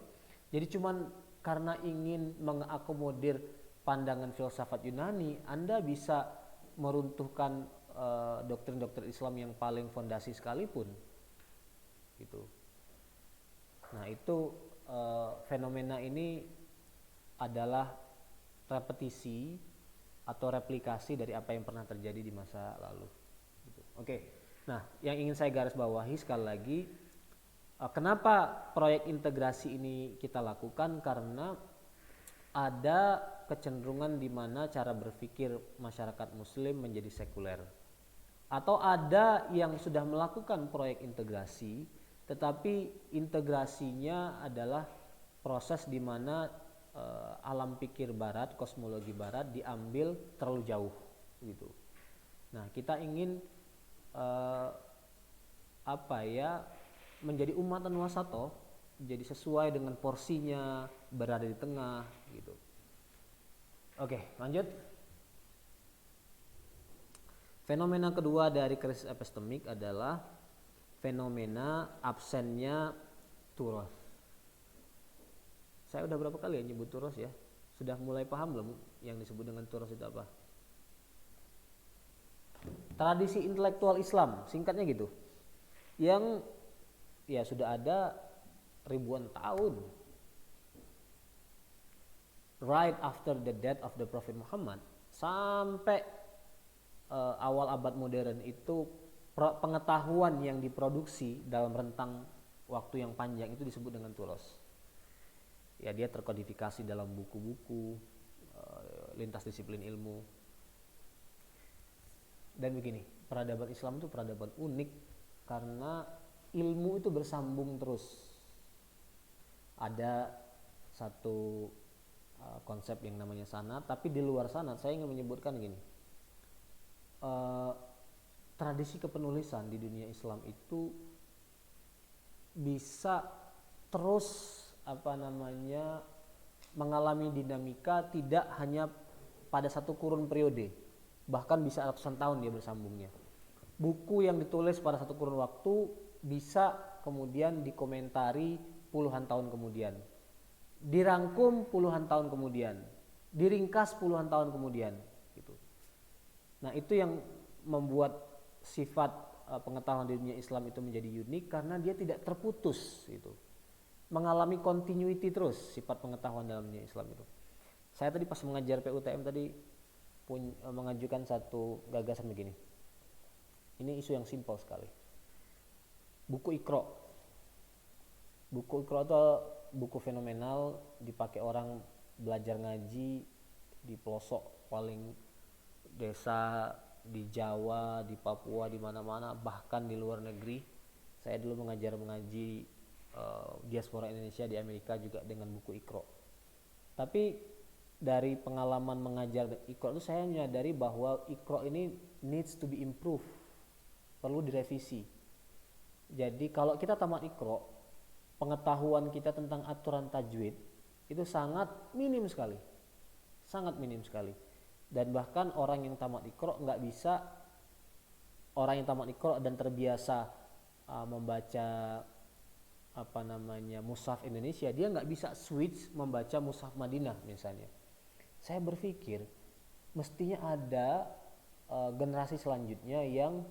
Jadi cuman karena ingin mengakomodir pandangan filsafat Yunani, Anda bisa meruntuhkan doktrin-doktrin Islam yang paling fondasi sekalipun gitu. Nah, itu fenomena ini adalah repetisi atau replikasi dari apa yang pernah terjadi di masa lalu. Gitu. Oke, nah yang ingin saya garis bawahi sekali lagi, kenapa proyek integrasi ini kita lakukan, karena ada kecenderungan di mana cara berpikir masyarakat muslim menjadi sekuler. Atau ada yang sudah melakukan proyek integrasi, tetapi integrasinya adalah proses di mana alam pikir barat, kosmologi barat diambil terlalu jauh gitu. Nah, kita ingin menjadi umatan wasato, jadi sesuai dengan porsinya, berada di tengah gitu. Oke, lanjut. Fenomena kedua dari krisis epistemik adalah fenomena absennya turos. Saya udah berapa kali ya nyebut turos ya? Sudah mulai paham belum yang disebut dengan turos itu apa? Tradisi intelektual Islam, singkatnya gitu. Yang ya sudah ada ribuan tahun. Right after the death of the Prophet Muhammad sampai awal abad modern itu pengetahuan yang diproduksi dalam rentang waktu yang panjang itu disebut dengan turos. Ya, dia terkodifikasi dalam buku-buku lintas disiplin ilmu. Dan begini, peradaban Islam itu peradaban unik karena ilmu itu bersambung terus. Ada satu konsep yang namanya sanad, tapi di luar sanad saya ingin menyebutkan gini. Tradisi kepenulisan di dunia Islam itu bisa terus mengalami dinamika, tidak hanya pada satu kurun periode, bahkan bisa ratusan tahun dia bersambungnya. Buku yang ditulis pada satu kurun waktu bisa kemudian dikomentari puluhan tahun kemudian, dirangkum puluhan tahun kemudian, diringkas puluhan tahun kemudian gitu. Nah, itu yang membuat sifat pengetahuan di dunia Islam itu menjadi unik karena dia tidak terputus gitu. Mengalami continuity terus sifat pengetahuan dalam dunia Islam itu. Saya tadi pas mengajar PUTM tadi mengajukan satu gagasan begini. Ini isu yang simpel sekali. Buku Iqra. Buku Iqra itu buku fenomenal, dipakai orang belajar ngaji di pelosok paling desa, di Jawa, di Papua, di mana-mana, bahkan di luar negeri. Saya dulu mengaji diaspora Indonesia di Amerika juga dengan buku Iqra. Tapi dari pengalaman mengajar Iqra itu saya menyadari bahwa Iqra ini needs to be improved, perlu direvisi. Jadi kalau kita tamat Iqra, pengetahuan kita tentang aturan tajwid itu sangat minim sekali, sangat minim sekali. Dan bahkan orang yang tamat Iqra dan terbiasa membaca mushaf Indonesia, dia nggak bisa switch membaca mushaf Madinah misalnya. Saya berpikir mestinya ada generasi selanjutnya yang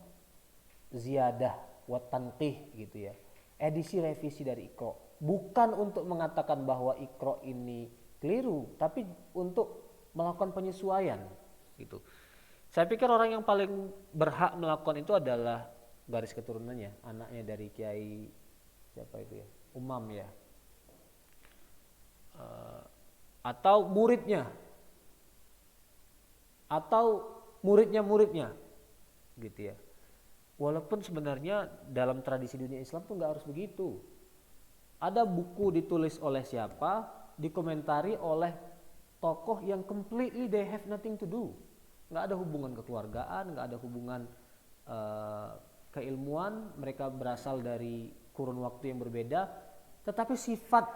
ziyadah wa tanqih gitu ya, edisi revisi dari Iqra, bukan untuk mengatakan bahwa Iqra ini keliru, tapi untuk melakukan penyesuaian gitu. Saya pikir orang yang paling berhak melakukan itu adalah garis keturunannya, anaknya dari Kiai siapa itu ya, Umam ya, atau muridnya gitu ya. Walaupun sebenarnya dalam tradisi dunia Islam tuh nggak harus begitu. Ada buku ditulis oleh siapa, dikomentari oleh tokoh yang completely they have nothing to do, nggak ada hubungan kekeluargaan, nggak ada hubungan keilmuan, mereka berasal dari kurun waktu yang berbeda, tetapi sifat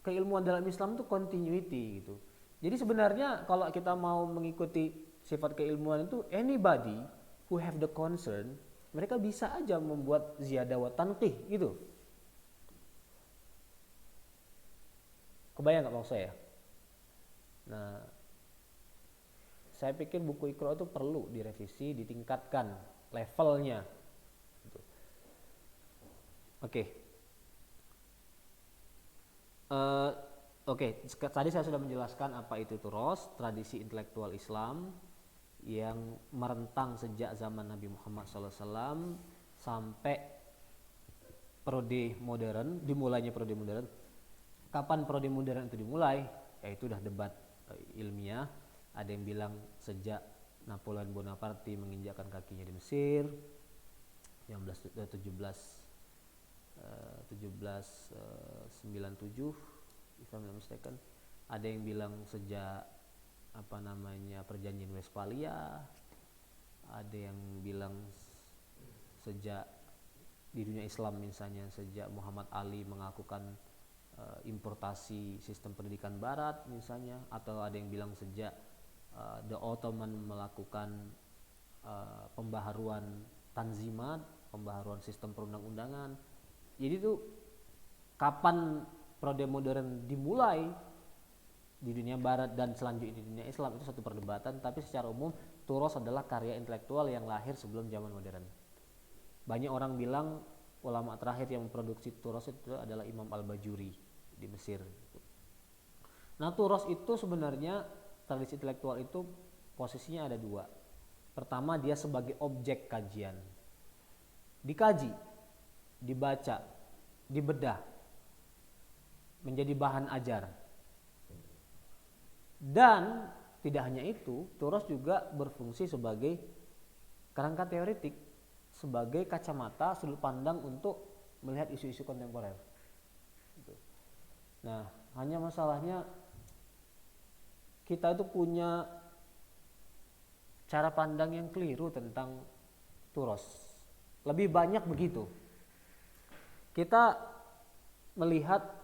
keilmuan dalam Islam itu continuity gitu. Jadi sebenarnya kalau kita mau mengikuti sifat keilmuan itu, anybody who have the concern, mereka bisa aja membuat ziyadah wa tanqih gitu. Kebayang nggak maksud saya? Nah, saya pikir buku Iqra itu perlu direvisi, ditingkatkan levelnya. Gitu. Oke. Oke, tadi saya sudah menjelaskan apa itu turos, tradisi intelektual Islam yang merentang sejak zaman Nabi Muhammad SAW sampai periode modern, dimulainya periode modern. Kapan periode modern itu dimulai? Yaitu udah debat ilmiah. Ada yang bilang sejak Napoleon Bonaparte menginjakkan kakinya di Mesir 1797, if I'm not mistaken. Ada yang bilang sejak perjanjian Westphalia. Ada yang bilang sejak di dunia Islam misalnya sejak Muhammad Ali mengakukan importasi sistem pendidikan barat misalnya, atau ada yang bilang sejak the Ottoman melakukan pembaharuan tanzimat, pembaharuan sistem perundang-undangan. Jadi itu kapan periode modern dimulai di dunia barat dan selanjutnya di dunia Islam itu satu perdebatan, tapi secara umum turos adalah karya intelektual yang lahir sebelum zaman modern. Banyak orang bilang ulama terakhir yang memproduksi turos itu adalah Imam Al-Bajuri di Mesir. Nah, turos itu sebenarnya tradisi intelektual itu posisinya ada dua. Pertama, dia sebagai objek kajian, dikaji, dibaca, dibedah, menjadi bahan ajar. Dan tidak hanya itu, turos juga berfungsi sebagai kerangka teoretik, sebagai kacamata sudut pandang untuk melihat isu-isu kontemporer. Nah, hanya masalahnya kita itu punya cara pandang yang keliru tentang turos. Lebih banyak begitu. Kita melihat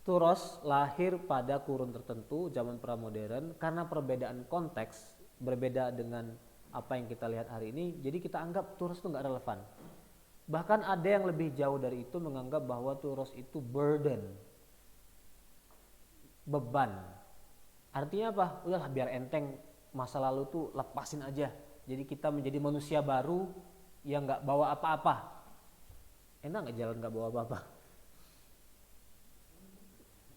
turos lahir pada kurun tertentu zaman pramodern karena perbedaan konteks, berbeda dengan apa yang kita lihat hari ini, jadi kita anggap turos itu nggak relevan. Bahkan ada yang lebih jauh dari itu menganggap bahwa turos itu burden, beban. Artinya apa? Udahlah biar enteng, masa lalu tuh lepasin aja. Jadi kita menjadi manusia baru yang nggak bawa apa-apa. Enak nggak jalan nggak bawa apa-apa?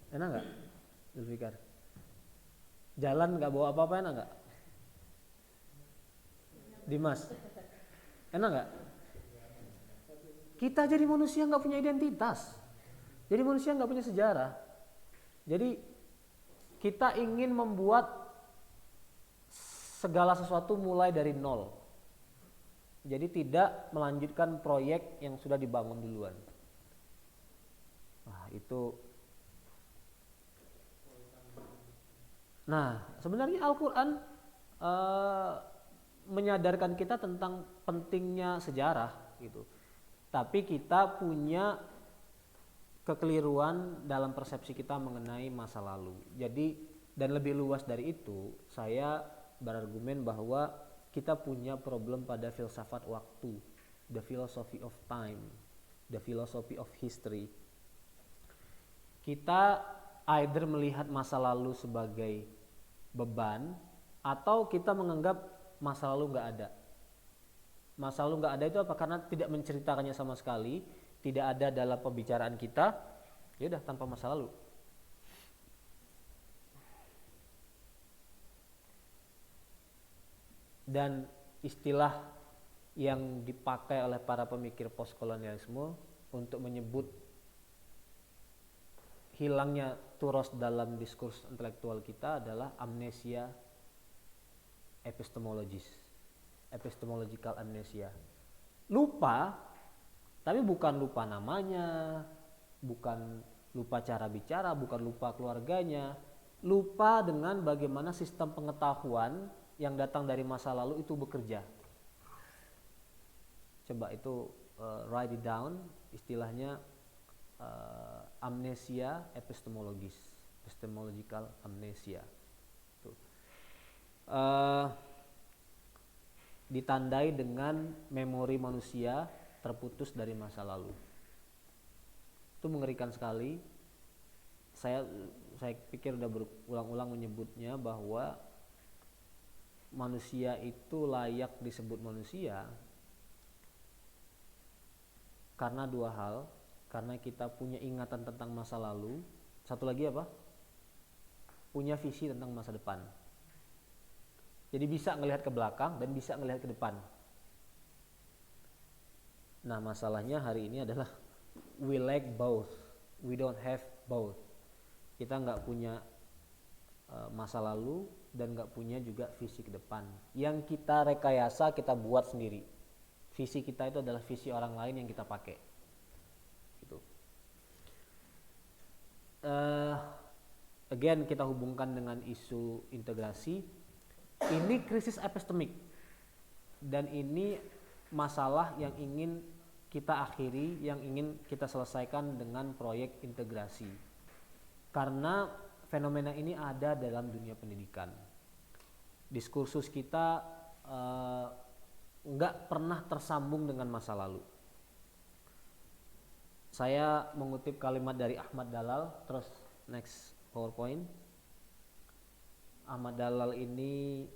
Enak nggak, Zulfikar? Jalan nggak bawa apa-apa enak nggak? Dimas, enak nggak? Kita jadi manusia nggak punya identitas, jadi manusia nggak punya sejarah. Jadi kita ingin membuat segala sesuatu mulai dari nol. Jadi tidak melanjutkan proyek yang sudah dibangun duluan. Nah, itu. Nah, sebenarnya Al-Quran menyadarkan kita tentang pentingnya sejarah gitu. Tapi kita punya kekeliruan dalam persepsi kita mengenai masa lalu. Jadi dan lebih luas dari itu, saya berargumen bahwa kita punya problem pada filsafat waktu, the philosophy of time, the philosophy of history. Kita either melihat masa lalu sebagai beban atau kita menganggap masa lalu nggak ada. Masa lalu nggak ada itu apa? Karena tidak menceritakannya sama sekali, tidak ada dalam pembicaraan kita, ya udah tanpa masa lalu. Dan istilah yang dipakai oleh para pemikir postkolonialisme untuk menyebut hilangnya turos dalam diskurs intelektual kita adalah amnesia epistemologis, epistemological amnesia. Lupa, tapi bukan lupa namanya, bukan lupa cara bicara, bukan lupa keluarganya, lupa dengan bagaimana sistem pengetahuan yang datang dari masa lalu itu bekerja. Coba itu write it down, istilahnya amnesia epistemologis, epistemological amnesia. Ditandai dengan memori manusia terputus dari masa lalu. Itu mengerikan sekali. Saya pikir udah berulang-ulang menyebutnya bahwa manusia itu layak disebut manusia karena dua hal. karena kita punya ingatan tentang masa lalu. Satu lagi apa? Punya visi tentang masa depan. Jadi bisa ngelihat ke belakang dan bisa ngelihat ke depan. Nah, masalahnya hari ini adalah we lack both. We don't have both. Kita nggak punya masa lalu dan nggak punya juga visi ke depan. Yang kita rekayasa, kita buat sendiri. Visi kita itu adalah visi orang lain yang kita pakai. Gitu. Again, kita hubungkan dengan isu integrasi. Ini krisis epistemik dan ini masalah yang ingin kita akhiri, yang ingin kita selesaikan dengan proyek integrasi. Karena fenomena ini ada dalam dunia pendidikan. Diskursus kita nggak pernah tersambung dengan masa lalu. Saya mengutip kalimat dari Ahmad Dalal, terus next PowerPoint. Ahmad Dalal ini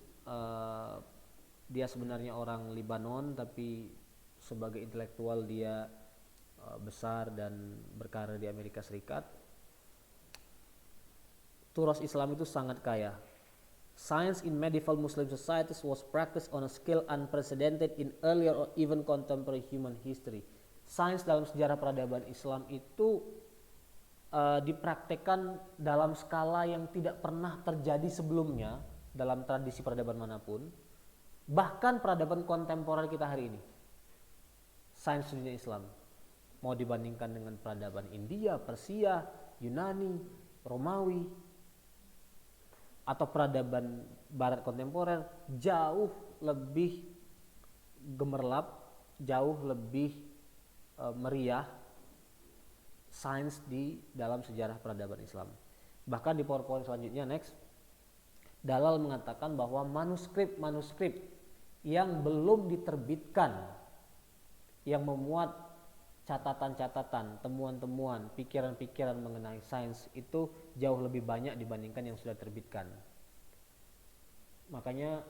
dia sebenarnya orang Libanon, tapi sebagai intelektual dia besar dan berkarir di Amerika Serikat. Turas Islam itu sangat kaya. Science in medieval Muslim societies was practiced on a scale unprecedented in earlier or even contemporary human history. Sains dalam sejarah peradaban Islam itu dipraktekkan dalam skala yang tidak pernah terjadi sebelumnya dalam tradisi peradaban manapun, bahkan peradaban kontemporer kita hari ini. Sains dunia Islam mau dibandingkan dengan peradaban India, Persia, Yunani, Romawi, atau peradaban Barat kontemporer, jauh lebih gemerlap, jauh lebih meriah sains di dalam sejarah peradaban Islam. Bahkan di PowerPoint selanjutnya, next, Dalal mengatakan bahwa manuskrip-manuskrip yang belum diterbitkan, yang memuat catatan-catatan, temuan-temuan, pikiran-pikiran mengenai sains itu jauh lebih banyak dibandingkan yang sudah terbitkan. Makanya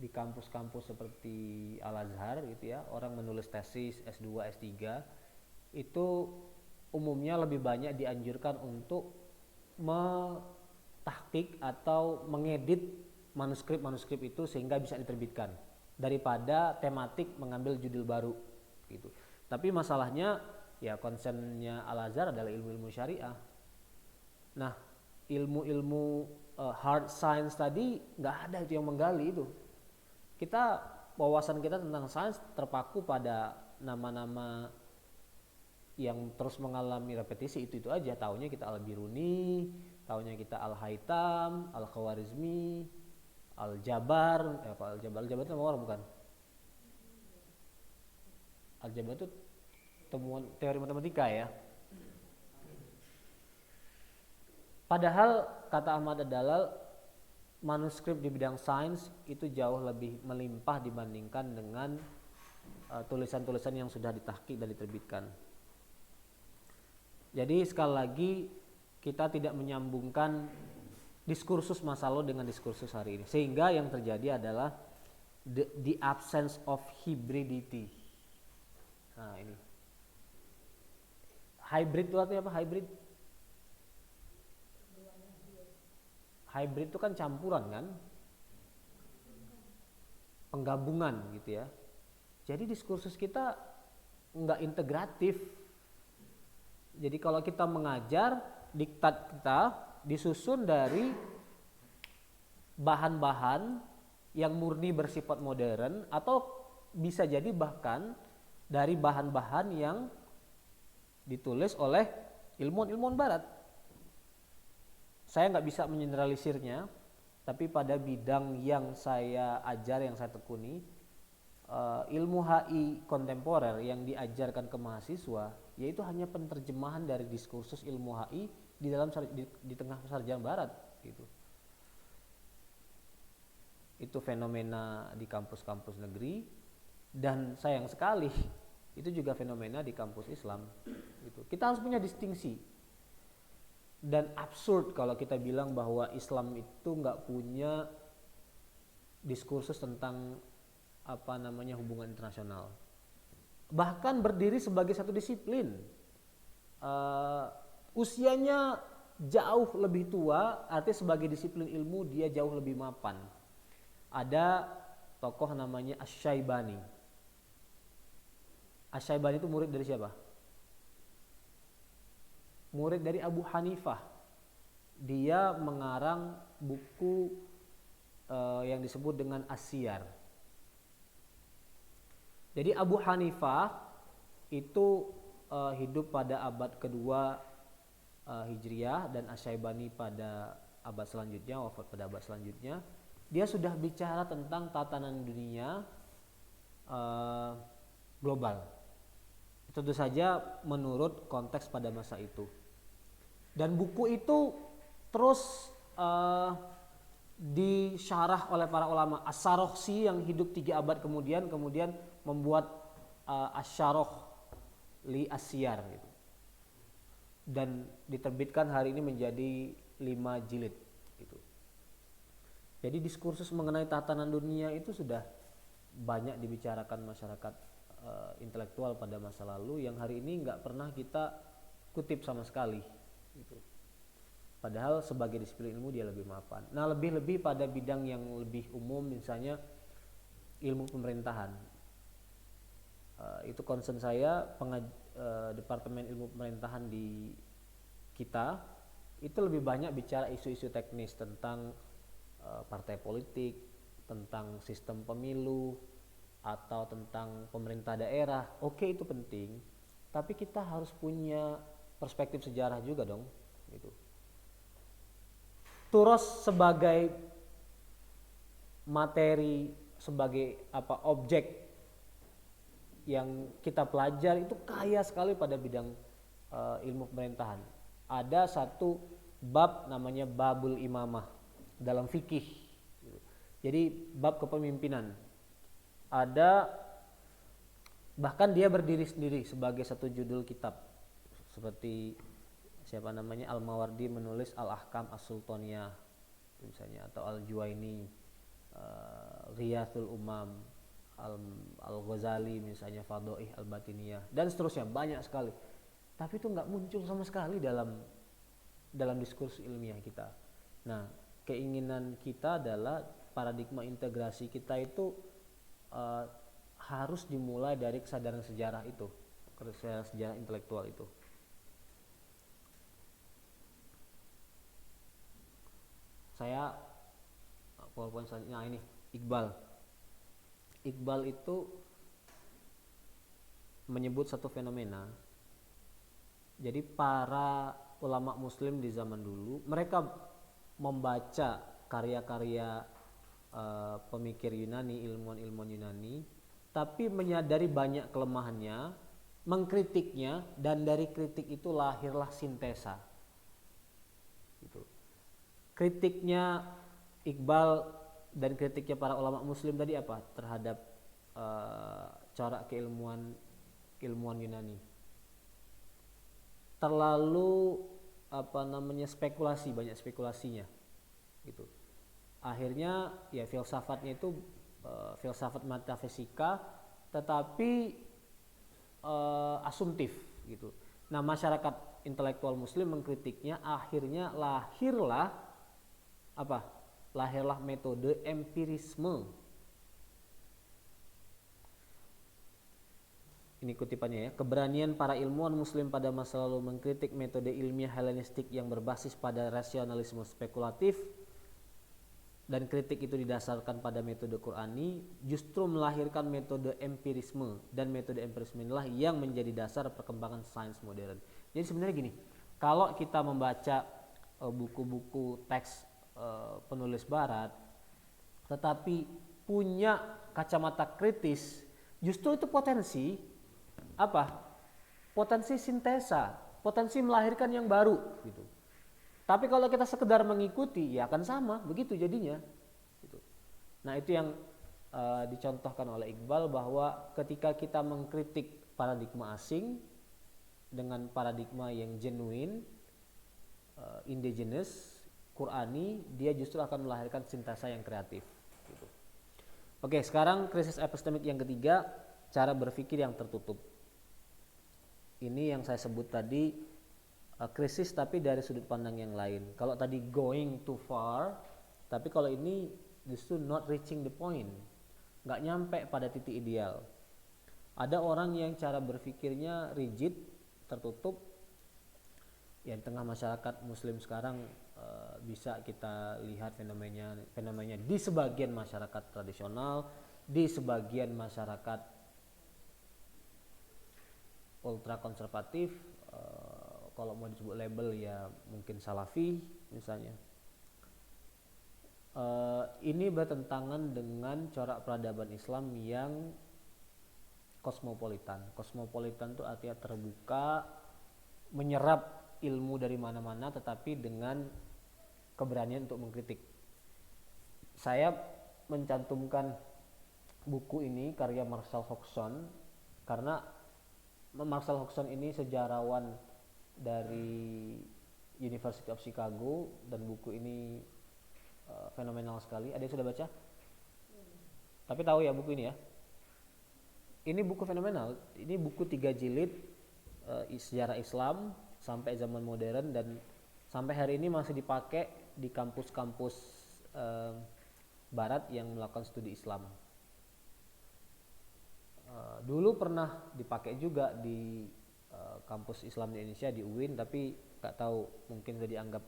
di kampus-kampus seperti Al-Azhar gitu ya, orang menulis tesis S2, S3 itu umumnya lebih banyak dianjurkan untuk mentahqiq atau mengedit manuskrip-manuskrip itu sehingga bisa diterbitkan, daripada tematik mengambil judul baru gitu. Tapi masalahnya ya konsennya Al-Azhar adalah ilmu-ilmu syariah. Nah, ilmu-ilmu hard science tadi nggak ada itu yang menggali itu. Kita wawasan kita tentang sains terpaku pada nama-nama yang terus mengalami repetisi itu aja. Taunya kita Al-Biruni, taunya kita Al-Haytham, Al-Khawarizmi, Al-Jabar, Al-Jabar itu nama orang bukan? Al-Jabar itu temuan teori matematika ya. Padahal kata Ahmad Dalal, manuskrip di bidang sains itu jauh lebih melimpah dibandingkan dengan tulisan-tulisan yang sudah ditahqiq dan diterbitkan. Jadi sekali lagi kita tidak menyambungkan diskursus masa lalu dengan diskursus hari ini, sehingga yang terjadi adalah the absence of hybridity. Nah ini hybrid itu artinya apa? Hybrid itu kan campuran kan, penggabungan gitu ya. Jadi diskursus kita nggak integratif. Jadi kalau kita mengajar, diktat kita disusun dari bahan-bahan yang murni bersifat modern, atau bisa jadi bahkan dari bahan-bahan yang ditulis oleh ilmuwan-ilmuwan barat. Saya nggak bisa mengeneralisirnya, tapi pada bidang yang saya ajar, yang saya tekuni, ilmu HI kontemporer yang diajarkan ke mahasiswa, yaitu hanya penerjemahan dari diskursus ilmu HI di dalam di tengah sarjana barat gitu. Itu fenomena di kampus-kampus negeri, dan sayang sekali itu juga fenomena di kampus Islam gitu. Kita harus punya distingsi. Dan absurd kalau kita bilang bahwa Islam itu nggak punya diskursus tentang hubungan internasional. bahkan berdiri sebagai satu disiplin. Usianya jauh lebih tua, artinya sebagai disiplin ilmu dia jauh lebih mapan. Ada tokoh namanya Asy-Syaibani. Asy-Syaibani itu murid dari siapa? Murid dari Abu Hanifah. Dia mengarang buku yang disebut dengan As-Siyar. Jadi Abu Hanifah itu hidup pada abad kedua Hijriah dan Asy-Syaibani pada abad selanjutnya, wafat pada abad selanjutnya. Dia sudah bicara tentang tatanan dunia global. Tentu saja menurut konteks pada masa itu. Dan buku itu terus disyarah oleh para ulama. As-Sarakhsi yang hidup 3 abad kemudian membuat Asy-Syarah li As-Siyar gitu. Dan diterbitkan hari ini menjadi 5 jilid gitu. Jadi diskursus mengenai tatanan dunia itu sudah banyak dibicarakan masyarakat intelektual pada masa lalu yang hari ini nggak pernah kita kutip sama sekali gitu. Padahal sebagai disiplin ilmu dia lebih mapan. Nah, lebih-lebih pada bidang yang lebih umum, misalnya ilmu pemerintahan. Itu concern saya, Departemen Ilmu Pemerintahan di kita itu lebih banyak bicara isu-isu teknis tentang partai politik, tentang sistem pemilu, atau tentang pemerintah daerah. Oke, itu penting, tapi kita harus punya perspektif sejarah juga dong gitu. Terus sebagai materi, sebagai objek yang kita pelajari itu kaya sekali pada bidang ilmu pemerintahan. Ada satu bab namanya babul imamah dalam fikih. Jadi bab kepemimpinan. Ada, bahkan dia berdiri sendiri sebagai satu judul kitab. Seperti siapa namanya, Al-Mawardi menulis Al-Ahkam As-Sultaniyah misalnya, atau Al-Juwaini Ghiyathul Umam, Al-Ghazali misalnya Fadhaih Al-Batiniyah, dan seterusnya, banyak sekali. Tapi itu nggak muncul sama sekali dalam diskurs ilmiah kita. Nah, keinginan kita adalah paradigma integrasi kita itu harus dimulai dari kesadaran sejarah itu, kesadaran sejarah intelektual itu. Saya PowerPoint selanjutnya ini Iqbal itu menyebut satu fenomena. Jadi para ulama muslim di zaman dulu mereka membaca karya-karya pemikir Yunani, ilmuwan-ilmuwan Yunani, tapi menyadari banyak kelemahannya, mengkritiknya, dan dari kritik itu lahirlah sintesa. Gitu. Kritiknya Iqbal dan kritiknya para ulama muslim tadi apa terhadap corak keilmuan Yunani? Terlalu spekulasi, banyak spekulasinya gitu. Akhirnya ya filsafatnya itu filsafat metafisika tetapi asumtif gitu. Nah, masyarakat intelektual muslim mengkritiknya, akhirnya lahirlah metode empirisme. Ini kutipannya ya. Keberanian para ilmuwan muslim pada masa lalu mengkritik metode ilmiah Helenistik yang berbasis pada rasionalisme spekulatif, dan kritik itu didasarkan pada metode Qur'ani, justru melahirkan metode empirisme, dan metode empirisme inilah yang menjadi dasar perkembangan sains modern. Jadi sebenarnya gini, kalau kita membaca buku-buku teks penulis barat tetapi punya kacamata kritis, justru itu potensi sintesa, potensi melahirkan yang baru gitu. Tapi kalau kita sekedar mengikuti, ya akan sama begitu jadinya gitu. Nah, itu yang dicontohkan oleh Iqbal, bahwa ketika kita mengkritik paradigma asing dengan paradigma yang genuine, indigenous, Qur'ani, dia justru akan melahirkan sintesa yang kreatif gitu. Oke, sekarang krisis epistemik yang ketiga, cara berpikir yang tertutup. Ini yang saya sebut tadi krisis tapi dari sudut pandang yang lain. Kalau tadi going too far, tapi kalau ini justru not reaching the point, nggak nyampe pada titik ideal. Ada orang yang cara berpikirnya rigid, tertutup. Ya, di tengah masyarakat Muslim sekarang bisa kita lihat fenomenanya di sebagian masyarakat tradisional, di sebagian masyarakat ultra konservatif, kalau mau disebut label ya mungkin salafi misalnya. Ini bertentangan dengan corak peradaban Islam yang kosmopolitan. Kosmopolitan itu artinya terbuka, menyerap ilmu dari mana-mana tetapi dengan keberanian untuk mengkritik. Saya mencantumkan buku ini karya Marshall Hodgson karena Marshall Hodgson ini sejarawan dari University of Chicago dan buku ini fenomenal sekali. Ada yang sudah baca? Tapi tahu ya buku ini ya? Ini buku fenomenal. Ini buku 3 jilid sejarah Islam sampai zaman modern dan sampai hari ini masih dipakai di kampus-kampus barat yang melakukan studi Islam. Dulu pernah dipakai juga di kampus Islam di Indonesia di UIN, tapi nggak tahu mungkin sudah dianggap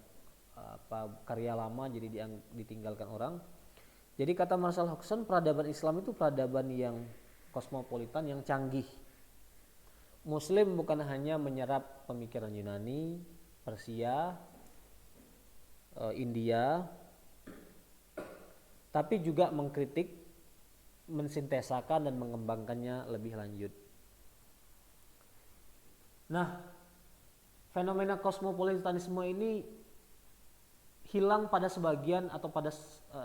karya lama jadi ditinggalkan orang. Jadi kata Marshall Hodgson, peradaban Islam itu peradaban yang kosmopolitan, yang canggih. Muslim bukan hanya menyerap pemikiran Yunani, Persia, India, tapi juga mengkritik, mensintesakan dan mengembangkannya lebih lanjut. Nah, fenomena kosmopolitanisme ini hilang pada sebagian atau pada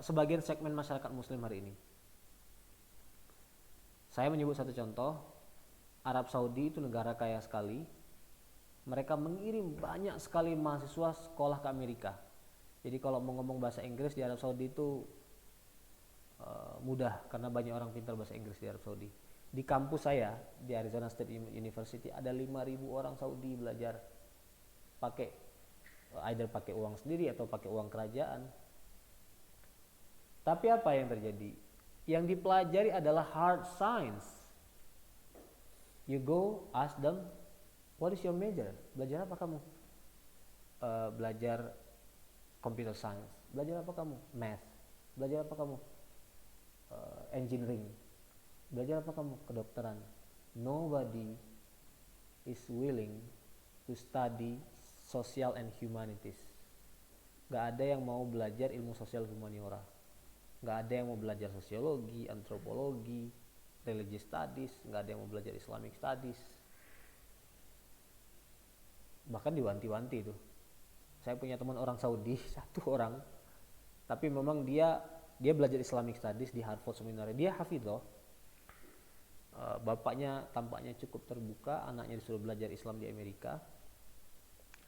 sebagian segmen masyarakat Muslim hari ini. Saya menyebut satu contoh, Arab Saudi itu negara kaya sekali. Mereka mengirim banyak sekali mahasiswa sekolah ke Amerika. Jadi kalau mau ngomong bahasa Inggris di Arab Saudi itu mudah karena banyak orang pintar bahasa Inggris di Arab Saudi. Di kampus saya di Arizona State University ada 5.000 orang Saudi belajar pakai either pakai uang sendiri atau pakai uang kerajaan. Tapi apa yang terjadi? Yang dipelajari adalah hard science. You go ask them, what is your major? Belajar apa kamu? Belajar computer science. Belajar apa kamu? Math. Belajar apa kamu? Engineering. Belajar apa kamu? Kedokteran. Nobody is willing to study social and humanities. Gak ada yang mau belajar ilmu sosial humaniora. Gak ada yang mau belajar sosiologi, antropologi, religious studies. Gak ada yang mau belajar Islamic studies. Bahkan diwanti-wanti itu. Saya punya teman orang Saudi, satu orang. Tapi memang dia belajar Islamic studies di Harvard Seminary. Dia hafidh. Bapaknya tampaknya cukup terbuka, anaknya disuruh belajar Islam di Amerika.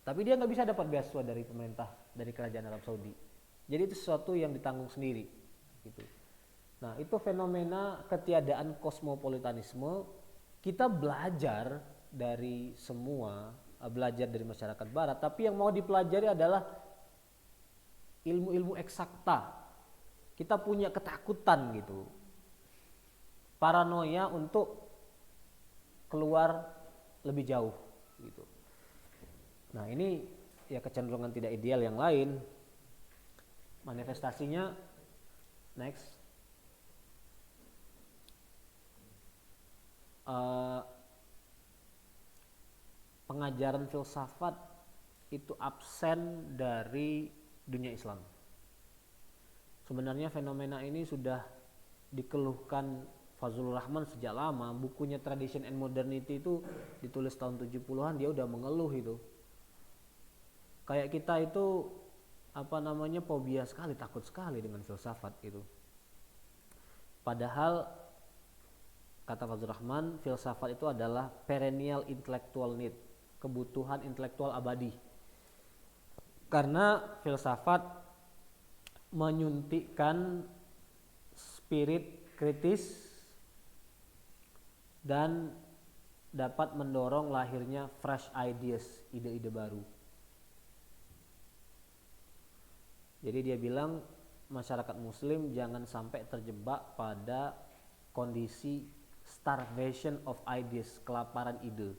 Tapi dia nggak bisa dapat beasiswa dari pemerintah, dari kerajaan Arab Saudi. Jadi itu sesuatu yang ditanggung sendiri. Gitu. Nah, itu fenomena ketiadaan kosmopolitanisme. Kita belajar dari semua, belajar dari masyarakat Barat, tapi yang mau dipelajari adalah ilmu-ilmu eksakta. Kita punya ketakutan gitu, paranoia untuk keluar lebih jauh gitu. Nah, ini ya kecenderungan tidak ideal yang lain. Manifestasinya next. Pengajaran filsafat itu absen dari dunia Islam. Sebenarnya fenomena ini sudah dikeluhkan Fazlur Rahman sejak lama. Bukunya Tradition and Modernity itu ditulis tahun 70-an, dia udah mengeluh itu. Kayak kita itu fobia sekali, takut sekali dengan filsafat itu. Padahal kata Fazlur Rahman, filsafat itu adalah perennial intellectual need, kebutuhan intelektual abadi. Karena filsafat menyuntikkan spirit kritis dan dapat mendorong lahirnya fresh ideas, ide-ide baru. Jadi dia bilang masyarakat muslim jangan sampai terjebak pada kondisi starvation of ideas, kelaparan ide.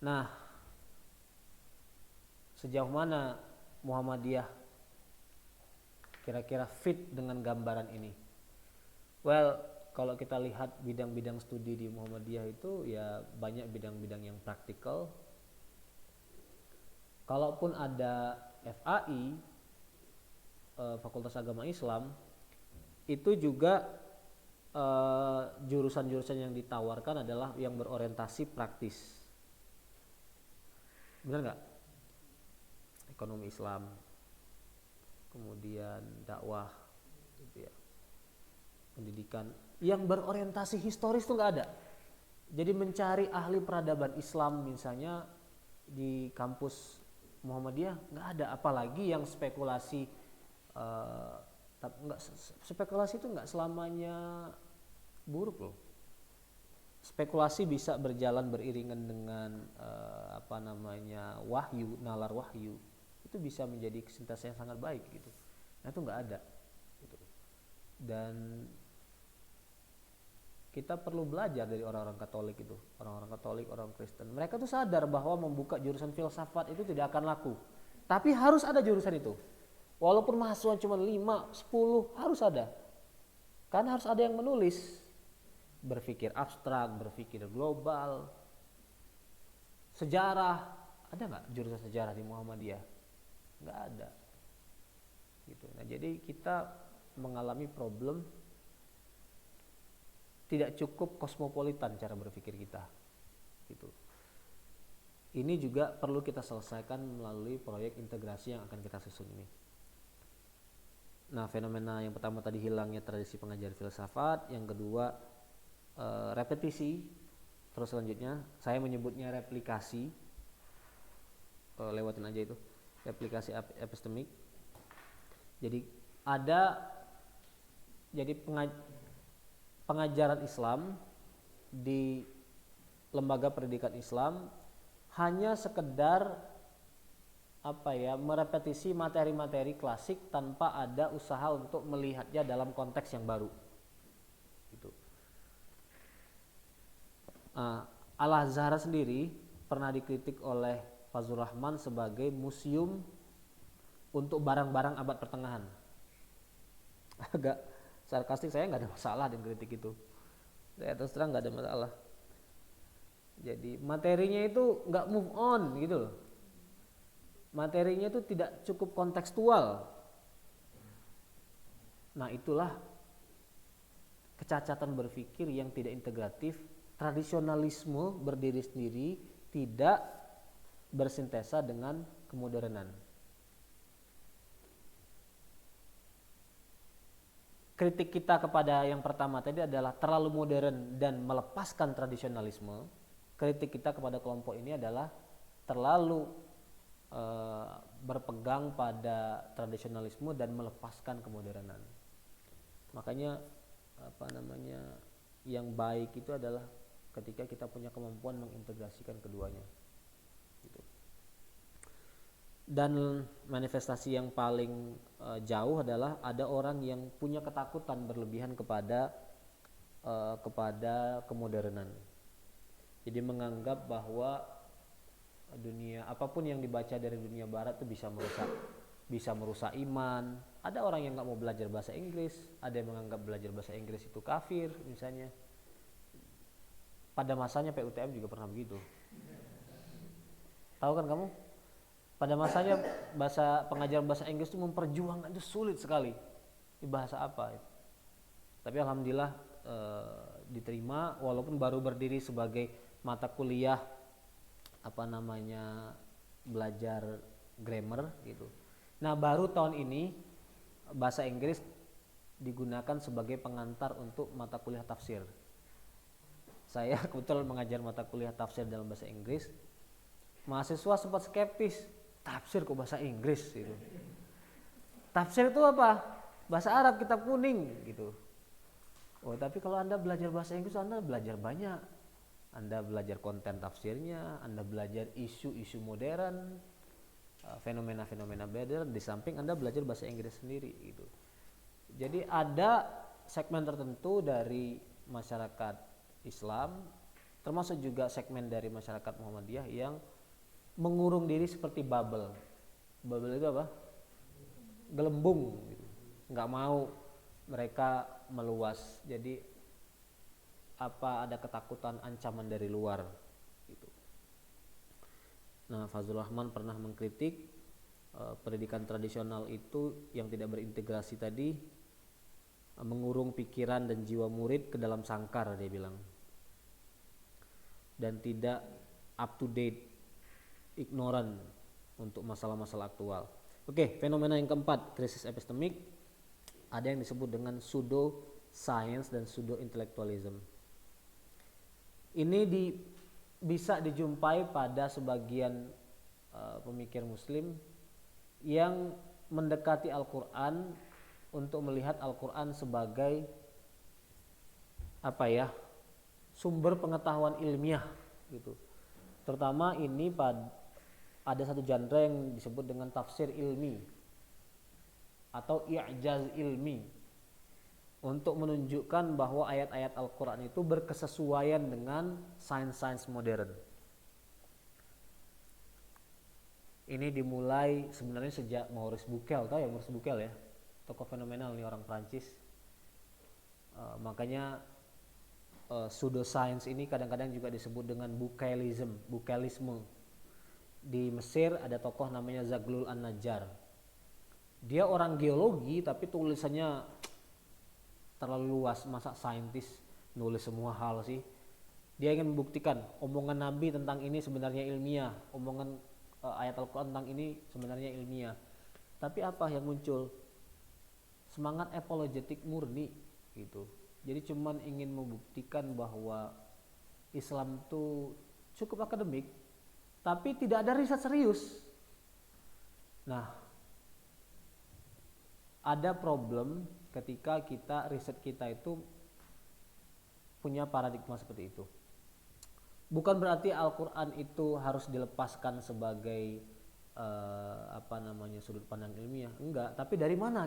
Nah, sejauh mana Muhammadiyah kira-kira fit dengan gambaran ini? Well, kalau kita lihat bidang-bidang studi di Muhammadiyah itu ya banyak bidang-bidang yang praktikal. Kalaupun ada FAI, Fakultas Agama Islam, itu juga jurusan-jurusan yang ditawarkan adalah yang berorientasi praktis. Benar nggak? Ekonomi Islam, kemudian dakwah, gitu ya, pendidikan. Yang berorientasi historis tuh nggak ada. Jadi mencari ahli peradaban Islam misalnya di kampus Muhammadiyah nggak ada, apalagi yang spekulasi. Spekulasi itu nggak selamanya buruk loh. Spekulasi bisa berjalan beriringan dengan wahyu, nalar wahyu. Itu bisa menjadi sintesa yang sangat baik gitu. Nah itu nggak ada gitu. Dan kita perlu belajar dari orang-orang Katolik itu, orang-orang Katolik, orang Kristen. Mereka tuh sadar bahwa membuka jurusan filsafat itu tidak akan laku. Tapi harus ada jurusan itu. Walaupun mahasiswa cuma 5, 10 harus ada. Karena harus ada yang menulis. Berpikir abstrak, berpikir global. Sejarah, ada nggak jurusan sejarah di Muhammadiyah? Nggak ada. Gitu. Nah, jadi kita mengalami problem tidak cukup kosmopolitan cara berpikir kita. Gitu. Ini juga perlu kita selesaikan melalui proyek integrasi yang akan kita susun ini. Nah, fenomena yang pertama tadi hilangnya tradisi pengajar filsafat, yang kedua repetisi, terus selanjutnya saya menyebutnya replikasi, lewatin aja itu, replikasi epistemik. Jadi pengajaran Islam di lembaga pendidikan Islam hanya sekedar merepetisi materi-materi klasik tanpa ada usaha untuk melihatnya dalam konteks yang baru. Gitu. Al-Azhar sendiri pernah dikritik oleh Fazlur Rahman sebagai museum untuk barang-barang abad pertengahan. Agak sarkastik, saya nggak ada masalah dengan kritik itu. Saya terus terang nggak ada masalah. Jadi materinya itu nggak move on gitu loh. Materinya itu tidak cukup kontekstual. Nah, itulah kecacatan berpikir yang tidak integratif. Tradisionalisme berdiri sendiri, tidak bersintesa dengan kemodernan. Kritik kita kepada yang pertama tadi adalah terlalu modern dan melepaskan tradisionalisme. Kritik kita kepada kelompok ini adalah terlalu berpegang pada tradisionalisme dan melepaskan kemodernan. Makanya yang baik itu adalah ketika kita punya kemampuan mengintegrasikan keduanya. Gitu. Dan manifestasi yang paling jauh adalah ada orang yang punya ketakutan berlebihan kepada kemodernan. Jadi menganggap bahwa dunia apapun yang dibaca dari dunia barat itu bisa merusak iman. Ada orang yang nggak mau belajar bahasa Inggris, ada yang menganggap belajar bahasa Inggris itu kafir misalnya. Pada masanya PUTM juga pernah begitu. Tahu kan kamu? Pada masanya pengajaran bahasa Inggris itu memperjuangkan, itu sulit sekali. Ini bahasa apa? Tapi alhamdulillah diterima walaupun baru berdiri sebagai mata kuliah belajar grammar gitu. Nah, baru tahun ini bahasa Inggris digunakan sebagai pengantar untuk mata kuliah tafsir. Saya kebetulan mengajar mata kuliah tafsir dalam bahasa Inggris. Mahasiswa sempat skeptis, tafsir kok bahasa Inggris gitu. Tafsir itu apa? Bahasa Arab, kitab kuning gitu. Oh, tapi kalau Anda belajar bahasa Inggris, Anda belajar banyak. Anda belajar konten tafsirnya, Anda belajar isu-isu modern, fenomena-fenomena modern, di samping Anda belajar bahasa Inggris sendiri gitu. Jadi ada segmen tertentu dari masyarakat Islam, termasuk juga segmen dari masyarakat Muhammadiyah yang mengurung diri seperti bubble. Bubble itu apa? Gelembung gitu. Nggak mau mereka meluas. Jadi ada ketakutan ancaman dari luar gitu. Nah, Fazlur Rahman pernah mengkritik pendidikan tradisional itu yang tidak berintegrasi tadi, mengurung pikiran dan jiwa murid ke dalam sangkar, dia bilang, dan tidak up to date, ignoran untuk masalah-masalah aktual. Oke, fenomena yang keempat, krisis epistemik, ada yang disebut dengan pseudo science dan pseudo intellectualism. Ini bisa dijumpai pada sebagian pemikir Muslim yang mendekati Al-Quran untuk melihat Al-Quran sebagai sumber pengetahuan ilmiah gitu. Terutama ini ada satu genre yang disebut dengan tafsir ilmi atau i'jaz ilmi, untuk menunjukkan bahwa ayat-ayat Al-Quran itu berkesesuaian dengan sains-sains modern. Ini dimulai sebenarnya sejak Maurice Bucaille, tahu ya Maurice Bucaille ya, tokoh fenomenal nih, orang Prancis. Makanya pseudoscience ini kadang-kadang juga disebut dengan Bucaillisme. Di Mesir ada tokoh namanya Zaglul An-Najjar. Dia orang geologi tapi tulisannya terlalu luas, masa saintis nulis semua hal sih. Dia ingin membuktikan omongan Nabi tentang ini sebenarnya ilmiah, omongan ayat Al-Quran tentang ini sebenarnya ilmiah. Tapi apa yang muncul? Semangat apologetik murni gitu. Jadi cuman ingin membuktikan bahwa Islam itu cukup akademik, tapi tidak ada riset serius. Nah, ada problem ketika riset kita itu punya paradigma seperti itu. Bukan berarti Al-Quran itu harus dilepaskan sebagai sudut pandang ilmiah, enggak. Tapi dari mana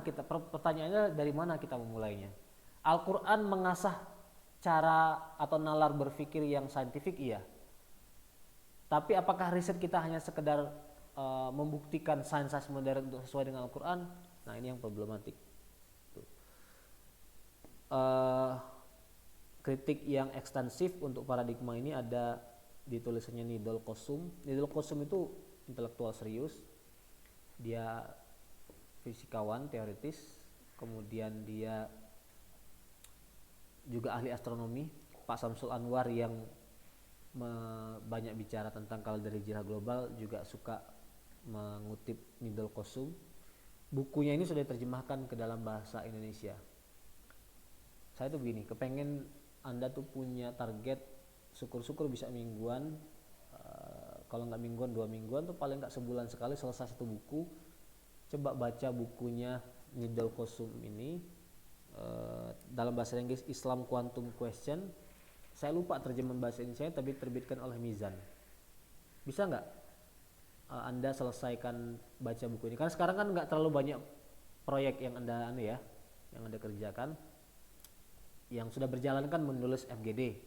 pertanyaannya dari mana kita memulainya? Al-Quran mengasah cara atau nalar berpikir yang saintifik, iya. Tapi apakah riset kita hanya sekedar membuktikan sains-sains modern untuk sesuai dengan Al-Quran? Nah, ini yang problematik. Kritik yang ekstensif untuk paradigma ini ada di tulisannya Nidal Qosum. Nidal Qosum itu intelektual serius, dia fisikawan teoritis, kemudian dia juga ahli astronomi. Pak Samsul Anwar yang banyak bicara tentang kalender hijrah global juga suka mengutip Nidal Qosum. Bukunya ini sudah diterjemahkan ke dalam bahasa Indonesia. Saya tuh begini, kepengen Anda tuh punya target, syukur-syukur bisa mingguan, kalau nggak mingguan 2 mingguan tuh paling nggak sebulan sekali selesai satu buku. Coba baca bukunya Nidal Qosum ini, dalam bahasa Inggris Islam Quantum Question. Saya lupa terjemahan bahasa Indonesia, tapi terbitkan oleh Mizan. Bisa nggak Anda selesaikan baca buku ini? Karena sekarang kan nggak terlalu banyak proyek yang Anda kerjakan. Yang sudah berjalan kan menulis FGD,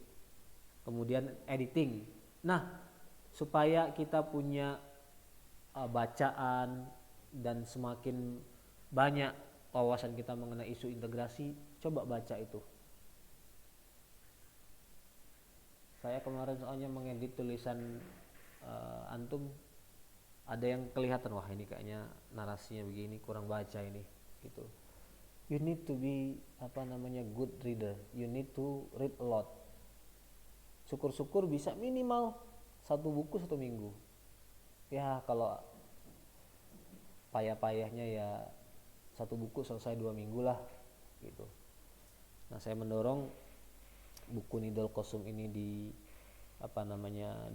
kemudian editing. Nah, supaya kita punya bacaan dan semakin banyak wawasan kita mengenai isu integrasi, coba baca itu. Saya kemarin soalnya mengedit tulisan antum, ada yang kelihatan, wah ini kayaknya narasinya begini, kurang baca ini gitu. You need to be good reader. You need to read a lot. Syukur-syukur bisa minimal 1 buku 1 minggu. Ya kalau payah-payahnya ya 1 buku selesai 2 minggu lah gitu. Nah, saya mendorong buku Nidal Qosum ini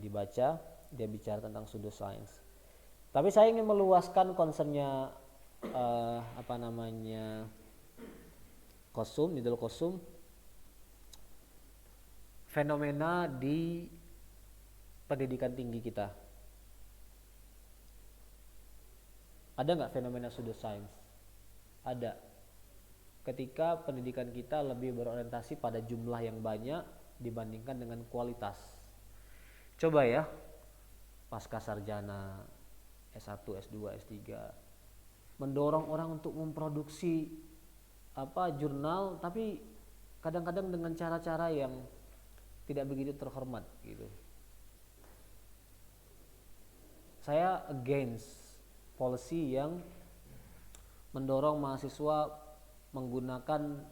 dibaca. Dia bicara tentang pseudoscience. Tapi saya ingin meluaskan concernnya Qosum, Nidal Qosum. fenomena di pendidikan tinggi kita. Ada nggak fenomena pseudoscience? Ada. Ketika pendidikan kita lebih berorientasi pada jumlah yang banyak dibandingkan dengan kualitas. Coba ya, pasca sarjana, S1, S2, S3, mendorong orang untuk memproduksi jurnal, tapi kadang-kadang dengan cara-cara yang tidak begitu terhormat gitu. Saya against policy yang mendorong mahasiswa menggunakan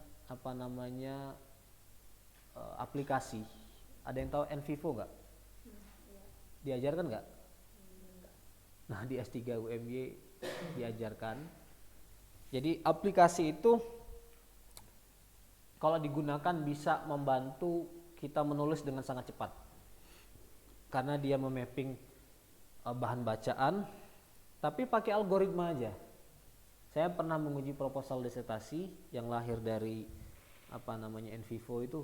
aplikasi. Ada yang tahu Envivo nggak? Diajarkan nggak? Nah, di S3 UMY diajarkan. Jadi aplikasi itu kalau digunakan bisa membantu kita menulis dengan sangat cepat, karena dia memapping bahan bacaan, tapi pakai algoritma aja. Saya pernah menguji proposal disertasi yang lahir dari Envivo itu.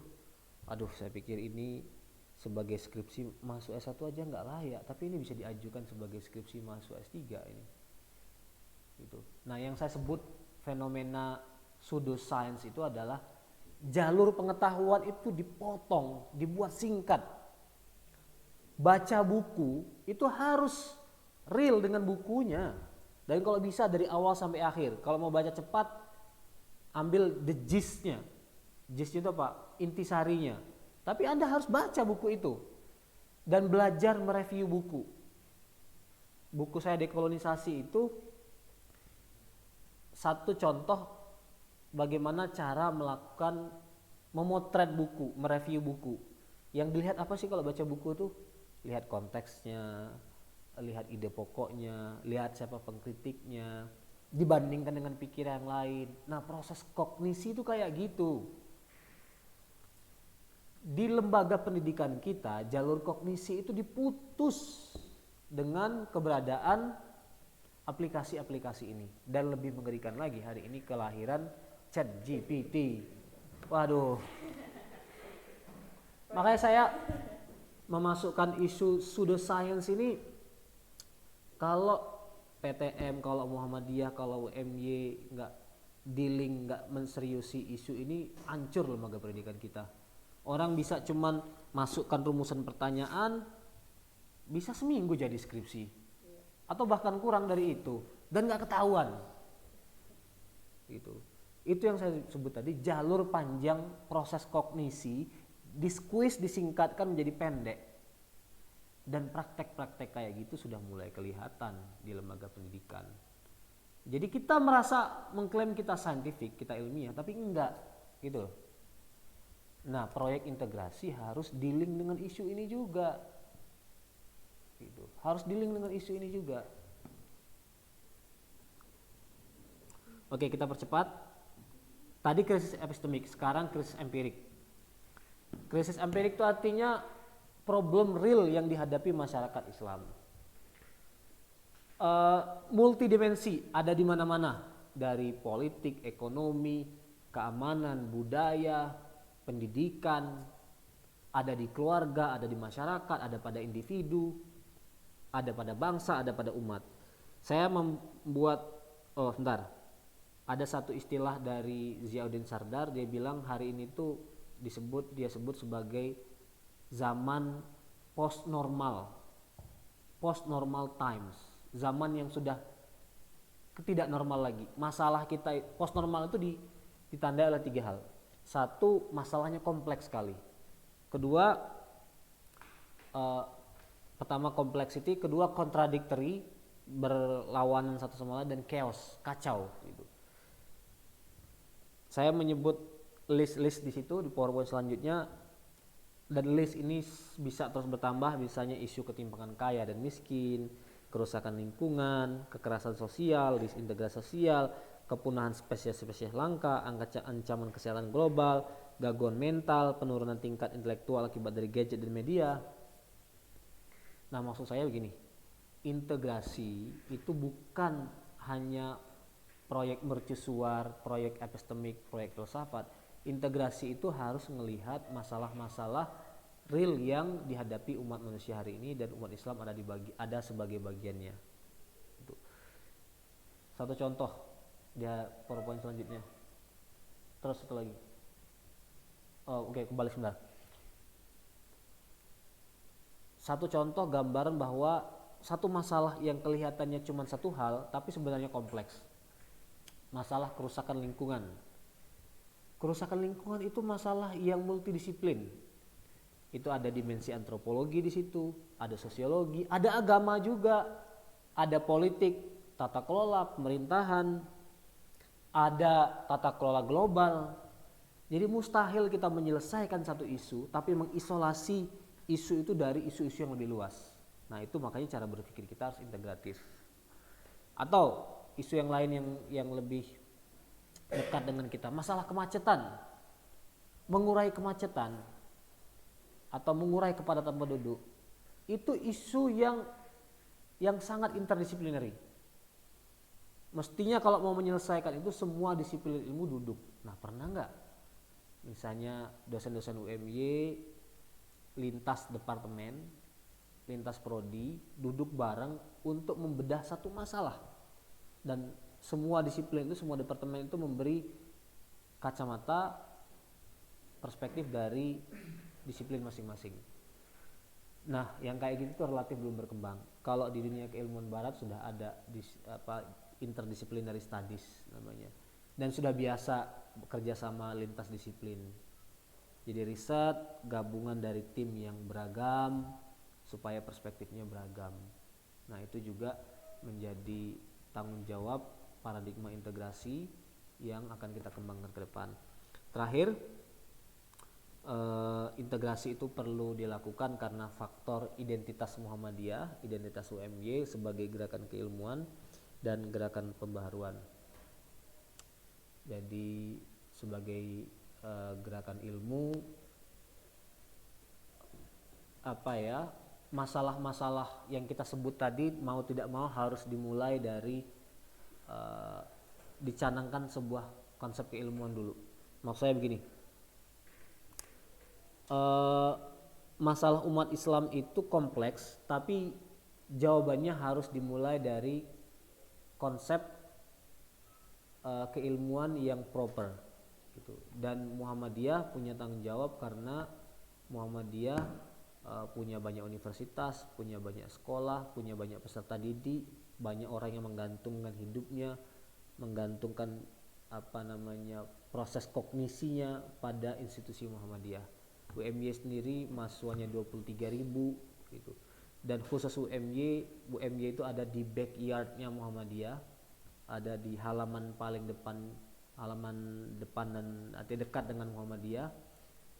Aduh, saya pikir ini sebagai skripsi masuk S1 aja nggak layak, tapi ini bisa diajukan sebagai skripsi masuk S3 ini. Gitu. Nah, yang saya sebut fenomena pseudoscience itu adalah jalur pengetahuan itu dipotong, dibuat singkat. Baca buku itu harus real dengan bukunya. Dan kalau bisa dari awal sampai akhir. Kalau mau baca cepat, ambil the gist-nya. Gist-nya itu apa? Intisarinya. Tapi Anda harus baca buku itu dan belajar mereview buku. Buku saya dekolonisasi itu satu contoh bagaimana cara melakukan memotret buku, mereview buku. Yang dilihat apa sih kalau baca buku itu? Lihat konteksnya, lihat ide pokoknya, lihat siapa pengkritiknya, dibandingkan dengan pikiran yang lain. Nah, proses kognisi itu kayak gitu. Di lembaga pendidikan kita, jalur kognisi itu diputus dengan keberadaan aplikasi-aplikasi ini. Dan lebih mengerikan lagi, hari ini kelahiran ChatGPT. Waduh. Makanya saya memasukkan isu pseudoscience ini, kalau PTM, kalau Muhammadiyah, kalau UMY nggak dealing, nggak menseriusi isu ini, hancur lembaga pendidikan kita. Orang bisa cuman masukkan rumusan pertanyaan, bisa seminggu jadi skripsi, atau bahkan kurang dari itu, dan nggak ketahuan. Gitu. Itu yang saya sebut tadi, jalur panjang proses kognisi, diskuis disingkatkan menjadi pendek. Dan praktek-praktek kayak gitu sudah mulai kelihatan di lembaga pendidikan. Jadi kita merasa mengklaim kita saintifik, kita ilmiah, tapi enggak gitu. Nah, proyek integrasi harus dealing dengan isu ini juga. Gitu. Harus dealing dengan isu ini juga. Oke, kita percepat. Tadi krisis epistemik, sekarang krisis empirik. Krisis empirik itu artinya problem real yang dihadapi masyarakat Islam. Multidimensi ada di mana-mana, dari politik, ekonomi, keamanan, budaya, pendidikan, ada di keluarga, ada di masyarakat, ada pada individu, ada pada bangsa, ada pada umat. Saya membuat, ada satu istilah dari Ziauddin Sardar, dia bilang hari ini tuh dia sebut sebagai zaman post normal times, zaman yang sudah tidak normal lagi. Masalah kita post normal itu ditandai oleh 3 hal. Satu, masalahnya kompleks sekali. Kedua, pertama complexity, kedua contradictory, berlawanan satu sama lain, dan chaos, kacau gitu. Saya menyebut list-list di situ di PowerPoint selanjutnya, dan list ini bisa terus bertambah, misalnya isu ketimpangan kaya dan miskin, kerusakan lingkungan, kekerasan sosial, disintegrasi sosial, kepunahan spesies-spesies langka, ancaman kesehatan global, gangguan mental, penurunan tingkat intelektual akibat dari gadget dan media. Nah, maksud saya begini, integrasi itu bukan hanya proyek mercusuar, proyek epistemik, proyek filsafat. Integrasi itu harus melihat masalah-masalah real yang dihadapi umat manusia hari ini, dan umat Islam ada sebagai bagiannya. Itu satu contoh dia PowerPoint selanjutnya. Terus satu lagi. Oke, kembali sebentar. Satu contoh gambaran bahwa satu masalah yang kelihatannya cuma satu hal tapi sebenarnya kompleks. Masalah kerusakan lingkungan. Kerusakan lingkungan itu masalah yang multidisiplin. Itu ada dimensi antropologi di situ, ada sosiologi, ada agama juga, ada politik, tata kelola pemerintahan, ada tata kelola global. Jadi mustahil kita menyelesaikan satu isu tapi mengisolasi isu itu dari isu-isu yang lebih luas. Nah, itu makanya cara berpikir kita harus integratif. Atau isu yang lain yang lebih dekat dengan kita, masalah kemacetan, mengurai kemacetan atau mengurai kepadatan penduduk, itu isu yang sangat interdisipliner. Mestinya kalau mau menyelesaikan itu semua disiplin ilmu duduk. Nah, pernah nggak misalnya dosen-dosen UMY lintas departemen, lintas prodi duduk bareng untuk membedah satu masalah, dan semua disiplin itu, semua departemen itu memberi kacamata perspektif dari disiplin masing-masing. Nah, yang kayak gitu tuh relatif belum berkembang. Kalau di dunia keilmuan barat sudah ada interdisciplinary studies namanya, dan sudah biasa bekerja sama lintas disiplin. Jadi riset gabungan dari tim yang beragam supaya perspektifnya beragam. Nah, itu juga menjadi tanggung jawab paradigma integrasi yang akan kita kembangkan ke depan. Terakhir, integrasi itu perlu dilakukan karena faktor identitas Muhammadiyah, identitas UMY sebagai gerakan keilmuan dan gerakan pembaharuan. Jadi sebagai gerakan ilmu, masalah-masalah yang kita sebut tadi mau tidak mau harus dimulai dari dicanangkan sebuah konsep keilmuan dulu. Maksud saya begini, masalah umat Islam itu kompleks, tapi jawabannya harus dimulai dari konsep keilmuan yang proper gitu. Dan Muhammadiyah punya tanggung jawab karena Muhammadiyah punya banyak universitas, punya banyak sekolah, punya banyak peserta didik, banyak orang yang menggantungkan hidupnya, menggantungkan proses kognisinya pada institusi Muhammadiyah. UMY sendiri mahasiswanya 23.000 gitu. Dan khusus UMY itu ada di backyardnya Muhammadiyah, ada di halaman paling depan, dan dekat dengan Muhammadiyah.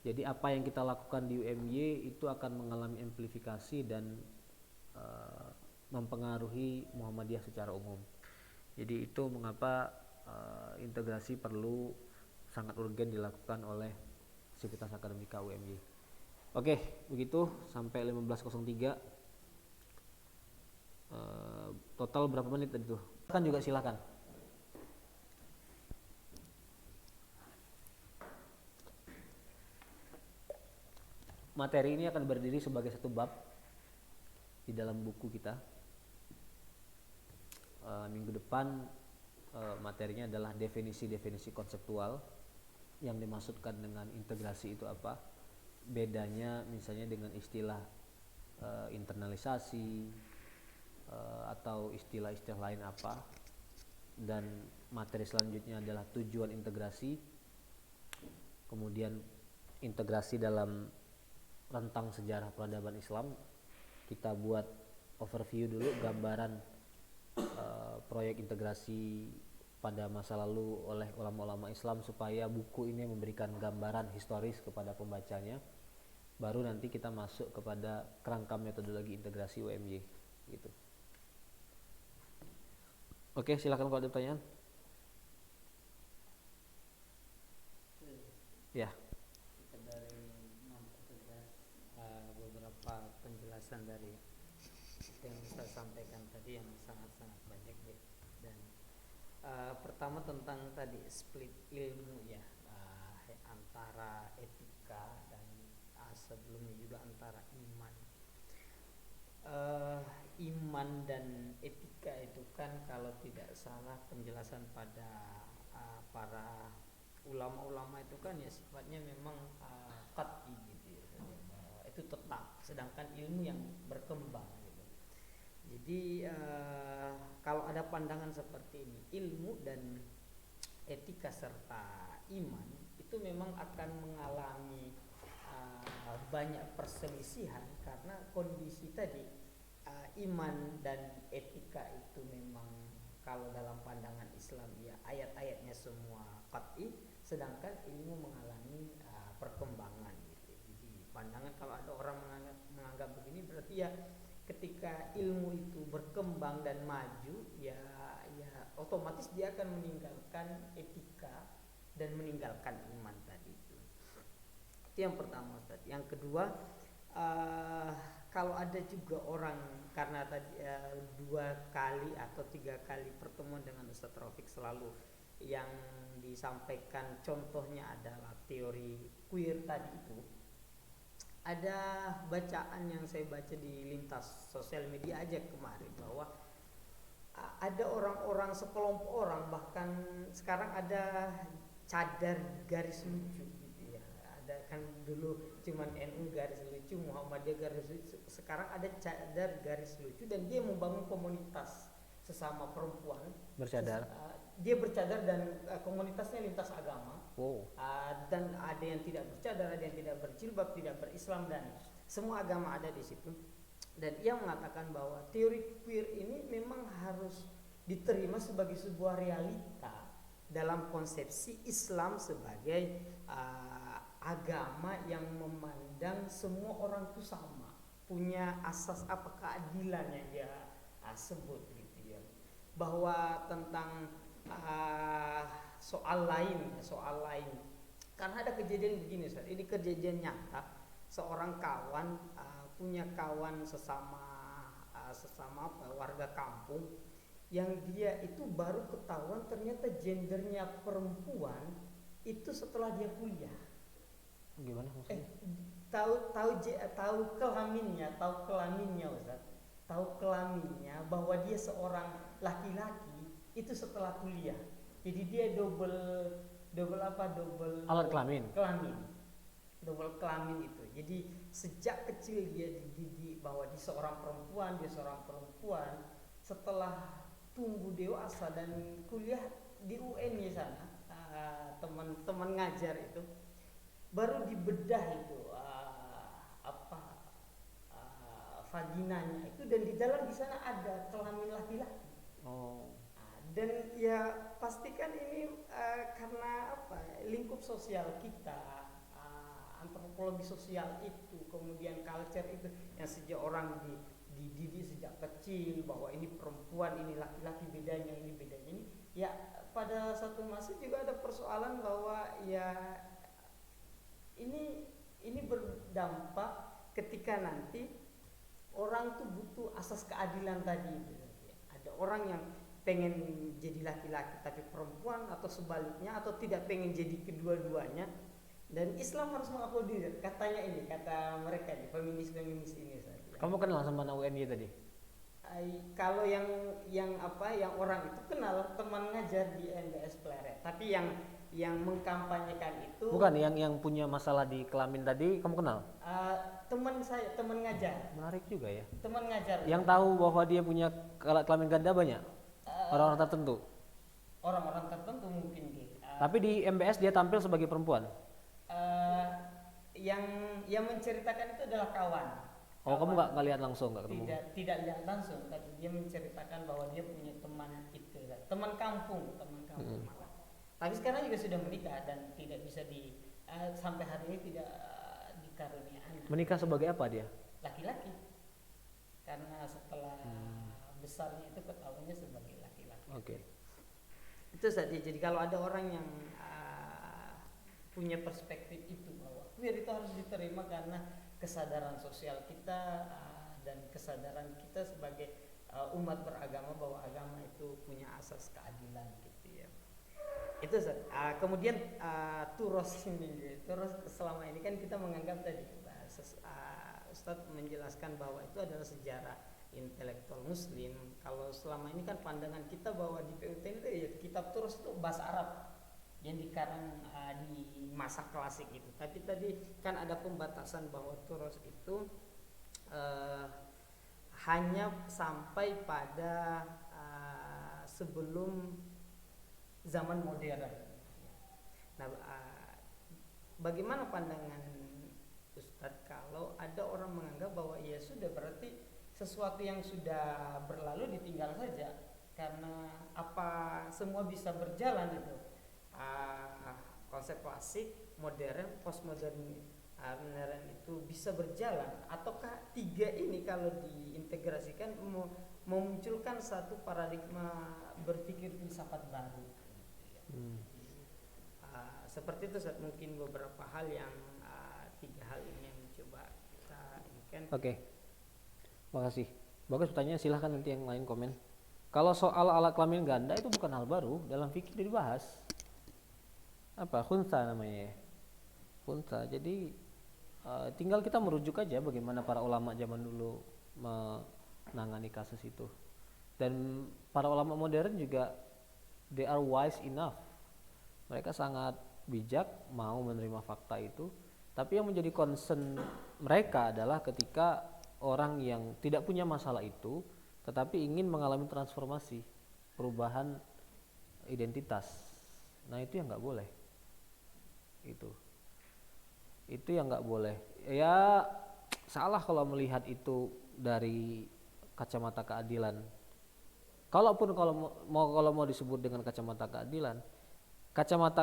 Jadi apa yang kita lakukan di UMY itu akan mengalami amplifikasi dan mempengaruhi Muhammadiyah secara umum. Jadi itu mengapa integrasi perlu sangat urgen dilakukan oleh Sivitas Akademika UMY. Oke, begitu sampai 15.03. Total berapa menit tadi tuh? Kan juga silakan. Materi ini akan berdiri sebagai satu bab di dalam buku kita. Minggu depan materinya adalah definisi-definisi konseptual. Yang dimaksudkan dengan integrasi itu apa? Bedanya misalnya dengan istilah internalisasi atau istilah-istilah lain apa. Dan materi selanjutnya adalah tujuan integrasi. Kemudian integrasi dalam rentang sejarah peradaban Islam. Kita buat overview dulu, gambaran proyek integrasi pada masa lalu oleh ulama-ulama Islam, supaya buku ini memberikan gambaran historis kepada pembacanya. Baru nanti kita masuk kepada kerangka metodologi integrasi UMY gitu. Oke, silakan kalau ada pertanyaan. Ya. Beberapa penjelasan dari yang saya sampaikan tadi yang sangat-sangat banyak ya. Dan pertama tentang tadi split ilmu ya, antara etika dan sebelumnya juga antara iman dan etika itu kan kalau tidak salah penjelasan pada para ulama-ulama itu kan ya sifatnya memang qat'i gitu ya, itu tetap, sedangkan ilmu yang berkembang gitu. Jadi kalau ada pandangan seperti ini, ilmu dan etika serta iman itu memang akan mengalami banyak perselisihan karena kondisi tadi, iman dan etika itu memang kalau dalam pandangan Islam ya ayat-ayatnya semua qat'i, sedangkan ilmu mengalami perkembangan gitu. Jadi pandangan kalau ada orang menganggap begini berarti ya ketika ilmu itu berkembang dan maju ya otomatis dia akan meninggalkan etika dan meninggalkan iman tadi itu. Itu yang pertama Ustaz. Yang kedua, kalau ada juga orang karena tadi 2 kali atau 3 kali pertemuan dengan Ustaz Rafiq selalu yang disampaikan contohnya adalah teori queer tadi itu. Ada bacaan yang saya baca di lintas sosial media aja kemarin bahwa ada orang-orang sekelompok orang, bahkan sekarang ada cadar garis lucu gitu ya. Ada kan dulu cuman NU garis lucu, Muhammadiyah garis lucu, sekarang ada cadar garis lucu dan dia membangun komunitas sesama perempuan Bercadar. Dia bercadar dan komunitasnya lintas agama. Wow. Dan ada yang tidak bercadar, ada yang tidak berjilbab, tidak berislam, dan semua agama ada di situ. Dan ia mengatakan bahwa teori queer ini memang harus diterima sebagai sebuah realita dalam konsepsi Islam sebagai agama yang memandang semua orang itu sama, punya asas keadilan yang dia sebut gitu ya. Bahwa tentang soal lain karena ada kejadian begini Ustaz. Ini kejadian nyata, seorang kawan punya kawan sesama warga kampung yang dia itu baru ketahuan ternyata gendernya perempuan itu setelah dia kuliah. Gimana maksudnya? Tahu kelaminnya Ustaz. Tahu kelaminnya bahwa dia seorang laki-laki itu setelah kuliah. Jadi dia double Alat kelamin. Double kelamin itu. Jadi sejak kecil dia dididik bahwa dia seorang perempuan, setelah tumbuh dewasa dan kuliah di UN di sana, teman-teman ngajar itu baru dibedah itu vaginanya itu, dan di dalam di sana ada kelamin laki-laki. Oh. Dan ya pastikan ini karena lingkup sosial kita, antropologi sosial itu, kemudian culture itu yang sejak orang dididik sejak kecil bahwa ini perempuan, ini laki-laki, bedanya ini, ya pada satu masa juga ada persoalan bahwa ya ini berdampak ketika nanti orang tuh butuh asas keadilan tadi. Ada orang yang pengen jadi laki-laki tapi perempuan, atau sebaliknya, atau tidak pengen jadi kedua-duanya, dan Islam harus mengakomodir katanya ini, kata mereka nih, feminis ini saja. Kamu kenal sama anak UNY tadi? Kalau yang orang itu kenal, teman ngajar di NBS Pleret, tapi yang mengkampanyekan itu Bukan, yang punya masalah di kelamin tadi kamu kenal? teman ngajar. Menarik juga ya. Teman ngajar. Yang tahu bahwa dia punya kelamin ganda banyak? Orang-orang tertentu? Orang-orang tertentu mungkin gitu. Tapi di MBS dia tampil sebagai perempuan? Yang menceritakan itu adalah kawan. Oh, kamu nggak lihat langsung, nggak ketemu? Tidak lihat langsung, tapi dia menceritakan bahwa dia punya teman itu, teman kampung malah. Tapi sekarang juga sudah menikah dan tidak bisa sampai hari ini tidak dikaruniai anak. Menikah sebagai apa dia? Laki-laki. Karena setelah besarnya itu ketahuannya sebagai laki-laki. Oke. Itu saja. Jadi kalau ada orang yang punya perspektif itu bahwa queer itu harus diterima karena kesadaran sosial kita dan kesadaran kita sebagai umat beragama bahwa agama itu punya asas keadilan gitu ya. Itu kemudian turos selama ini kan kita menganggap tadi Ustadz menjelaskan bahwa itu adalah sejarah intelektual muslim. Kalau selama ini kan pandangan kita bahwa di PUTN itu ya kitab Turos itu bahasa Arab yang dikarang di masa klasik itu. Tapi tadi kan ada pembatasan bahwa Turos itu hanya sampai pada sebelum zaman modern. Nah, bagaimana pandangan Ustadz kalau ada orang menganggap bahwa ya sudah berarti sesuatu yang sudah berlalu ditinggal saja karena apa semua bisa berjalan itu. Konsep klasik, modern, postmodern itu bisa berjalan, ataukah tiga ini kalau diintegrasikan memunculkan satu paradigma berpikir filsafat baru? Seperti itu Ustaz, mungkin beberapa hal yang tiga hal ini yang coba kita inginkan. Oke. Makasih. Bagus pertanyaan, silahkan nanti yang lain komen. Kalau soal alat kelamin ganda itu bukan hal baru, dalam fikih dibahas. Apa? Khunsa namanya ya. Khunsa. Jadi tinggal kita merujuk aja bagaimana para ulama zaman dulu menangani kasus itu. Dan para ulama modern juga they are wise enough. Mereka sangat bijak mau menerima fakta itu. Tapi yang menjadi concern mereka adalah ketika orang yang tidak punya masalah itu tetapi ingin mengalami transformasi, perubahan identitas. Nah, itu yang nggak boleh. Itu yang nggak boleh. Ya salah kalau melihat itu dari kacamata keadilan. Kalaupun kalau mau disebut dengan kacamata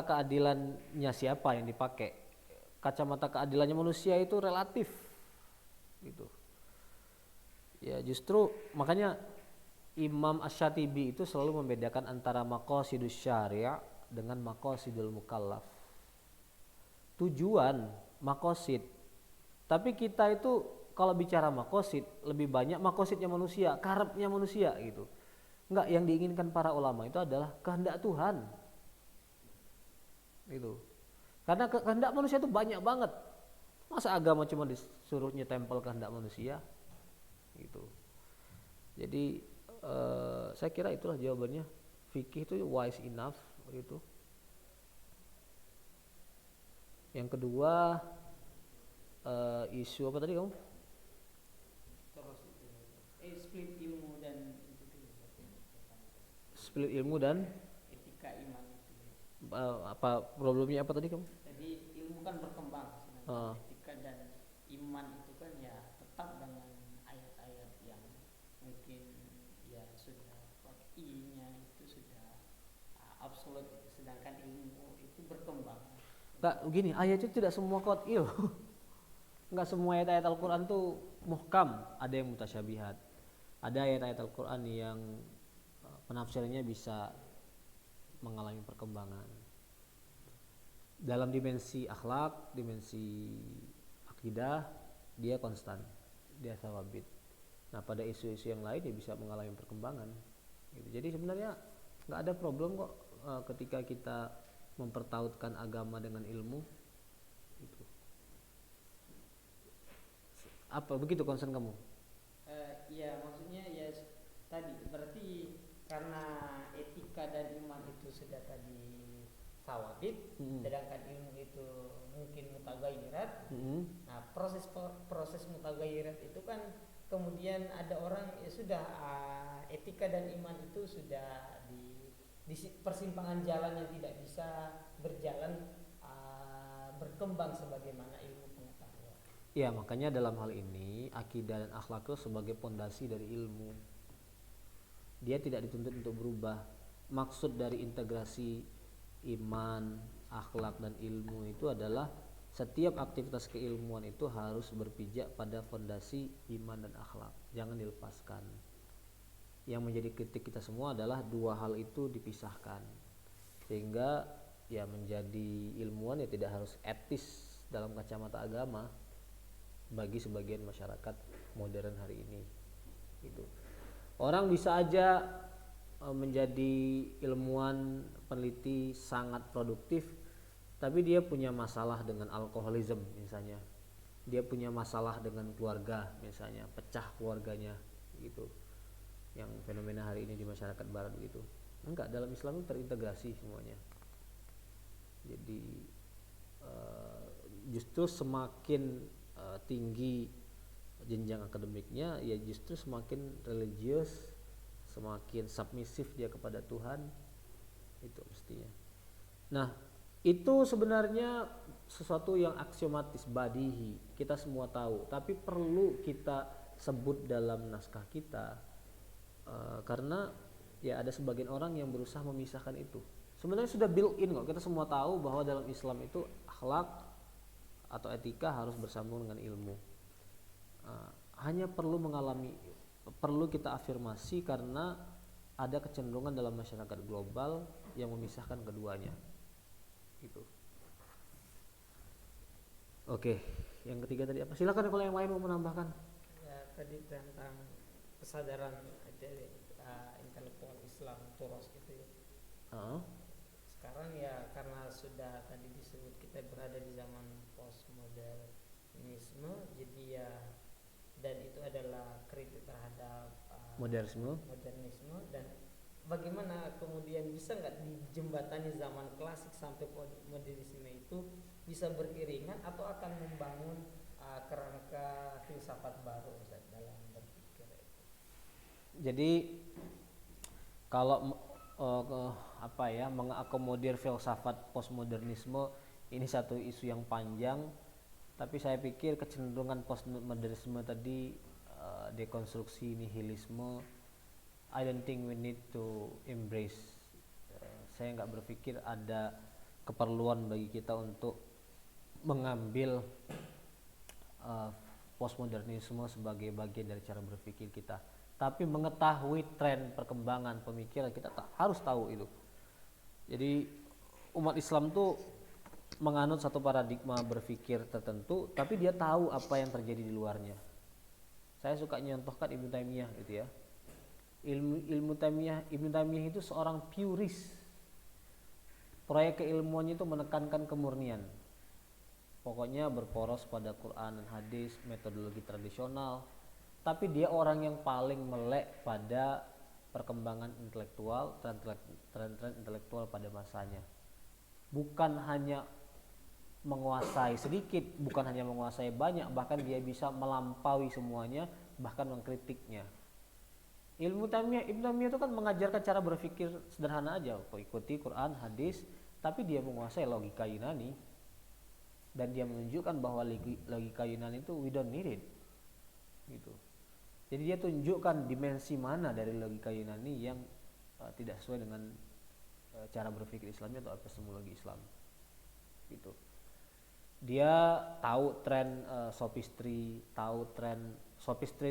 keadilannya siapa yang dipakai? Kacamata keadilannya manusia itu relatif, gitu. Ya justru makanya Imam Asy-Syatibi itu selalu membedakan antara maqasidus syari' dengan maqasidul mukallaf. Tujuan maqasid. Tapi kita itu kalau bicara maqasid lebih banyak maqasidnya manusia, karepnya manusia gitu. Enggak, yang diinginkan para ulama itu adalah kehendak Tuhan. Gitu. Karena kehendak manusia itu banyak banget. Masa agama cuma disuruh nyetempel kehendak manusia? Gitu. Jadi saya kira itulah jawabannya. Fikih itu wise enough gitu. Yang kedua isu apa tadi kamu? Terus split ilmu dan Split ilmu dan etika iman itu. apa problemnya apa tadi kamu? Jadi ilmu kan berkembang, etika dan iman itu kan ya tetap dengan ayat-ayat yang mungkin ya sudah fakihnya itu sudah absolut, sedangkan ilmu itu berkembang. Enggak, begini, ayat itu tidak semua qat'il. Enggak semua ayat-ayat Al-Qur'an tuh muhkam, ada yang mutasyabihat. Ada ayat-ayat Al-Qur'an yang penafsirannya bisa mengalami perkembangan. Dalam dimensi akhlak, dimensi akidah, dia konstan, dia sawabit. Nah, pada isu-isu yang lain dia bisa mengalami perkembangan. Gitu. Jadi sebenarnya nggak ada problem kok ketika kita mempertautkan agama dengan ilmu. Gitu. Apa begitu concern kamu? Iya, maksudnya ya tadi berarti karena etika dan iman itu sudah tadi sawabit, sedangkan ilmu itu mungkin mutagayyirat. Nah, proses mutagayyirat itu kan kemudian ada orang ya sudah etika dan iman itu sudah di persimpangan jalan yang tidak bisa berjalan berkembang sebagaimana ilmu pengetahuan. Ya, makanya dalam hal ini akidah dan akhlak itu sebagai pondasi dari ilmu. Dia tidak dituntut untuk berubah. Maksud dari integrasi iman, akhlak dan ilmu itu adalah setiap aktivitas keilmuan itu harus berpijak pada fondasi iman dan akhlak. Jangan dilepaskan. Yang menjadi kritik kita semua adalah dua hal itu dipisahkan. Sehingga ya menjadi ilmuwan ya tidak harus etis dalam kacamata agama bagi sebagian masyarakat modern hari ini. Gitu. Orang bisa aja menjadi ilmuwan peneliti sangat produktif, tapi dia punya masalah dengan alkoholisme misalnya. dia punya masalah dengan keluarga misalnya, pecah keluarganya gitu, yang fenomena hari ini di masyarakat barat begitu. Enggak, dalam Islam itu terintegrasi semuanya. Jadi justru semakin tinggi jenjang akademiknya, ya justru semakin religius, semakin submisif dia kepada Tuhan, itu mestinya. Nah, itu sebenarnya sesuatu yang aksiomatis, badihi, kita semua tahu, tapi perlu kita sebut dalam naskah kita karena ya ada sebagian orang yang berusaha memisahkan itu. Sebenarnya sudah built in kok, kita semua tahu bahwa dalam Islam itu akhlak atau etika harus bersambung dengan ilmu. Hanya perlu kita afirmasi karena ada kecenderungan dalam masyarakat global yang memisahkan keduanya. Gitu. Oke, yang ketiga tadi apa? Silakan kalau yang lain mau menambahkan. Ya, tadi tentang kesadaran dari intelektual Islam Turos gitu ya. Sekarang ya karena sudah tadi disebut kita berada di zaman postmodernisme, jadi ya, dan itu adalah kritik terhadap modernisme, dan bagaimana kemudian bisa nggak dijembatani zaman klasik sampai modernisme itu bisa beriringan atau akan membangun kerangka filsafat baru Ustaz, dalam berpikir itu. Jadi kalau mengakomodir filsafat postmodernisme ini satu isu yang panjang, tapi saya pikir kecenderungan postmodernisme tadi, dekonstruksi nihilisme, I don't think we need to embrace. Saya nggak berpikir ada keperluan bagi kita untuk mengambil postmodernisme sebagai bagian dari cara berpikir kita. Tapi mengetahui tren perkembangan pemikiran kita harus tahu itu. Jadi umat Islam tuh menganut satu paradigma berpikir tertentu, tapi dia tahu apa yang terjadi di luarnya. Saya suka nyontohkan Ibnu Taimiyah gitu ya. Ibnu Taimiyah itu seorang purist. Proyek keilmuannya itu menekankan kemurnian. Pokoknya berporos pada Quran dan hadis, metodologi tradisional. Tapi dia orang yang paling melek pada perkembangan intelektual, tren-tren intelektual pada masanya. Bukan hanya menguasai sedikit, bukan hanya menguasai banyak, bahkan dia bisa melampaui semuanya, bahkan mengkritiknya. Ibnu Taimiyah itu kan mengajarkan cara berpikir sederhana aja, ikuti Quran, hadis, tapi dia menguasai logika Yunani, dan dia menunjukkan bahwa logika Yunani itu we don't need it, gitu. Jadi dia tunjukkan dimensi mana dari logika Yunani yang tidak sesuai dengan cara berpikir Islamnya atau epistemologi Islam, gitu. Dia tahu tren sophistry,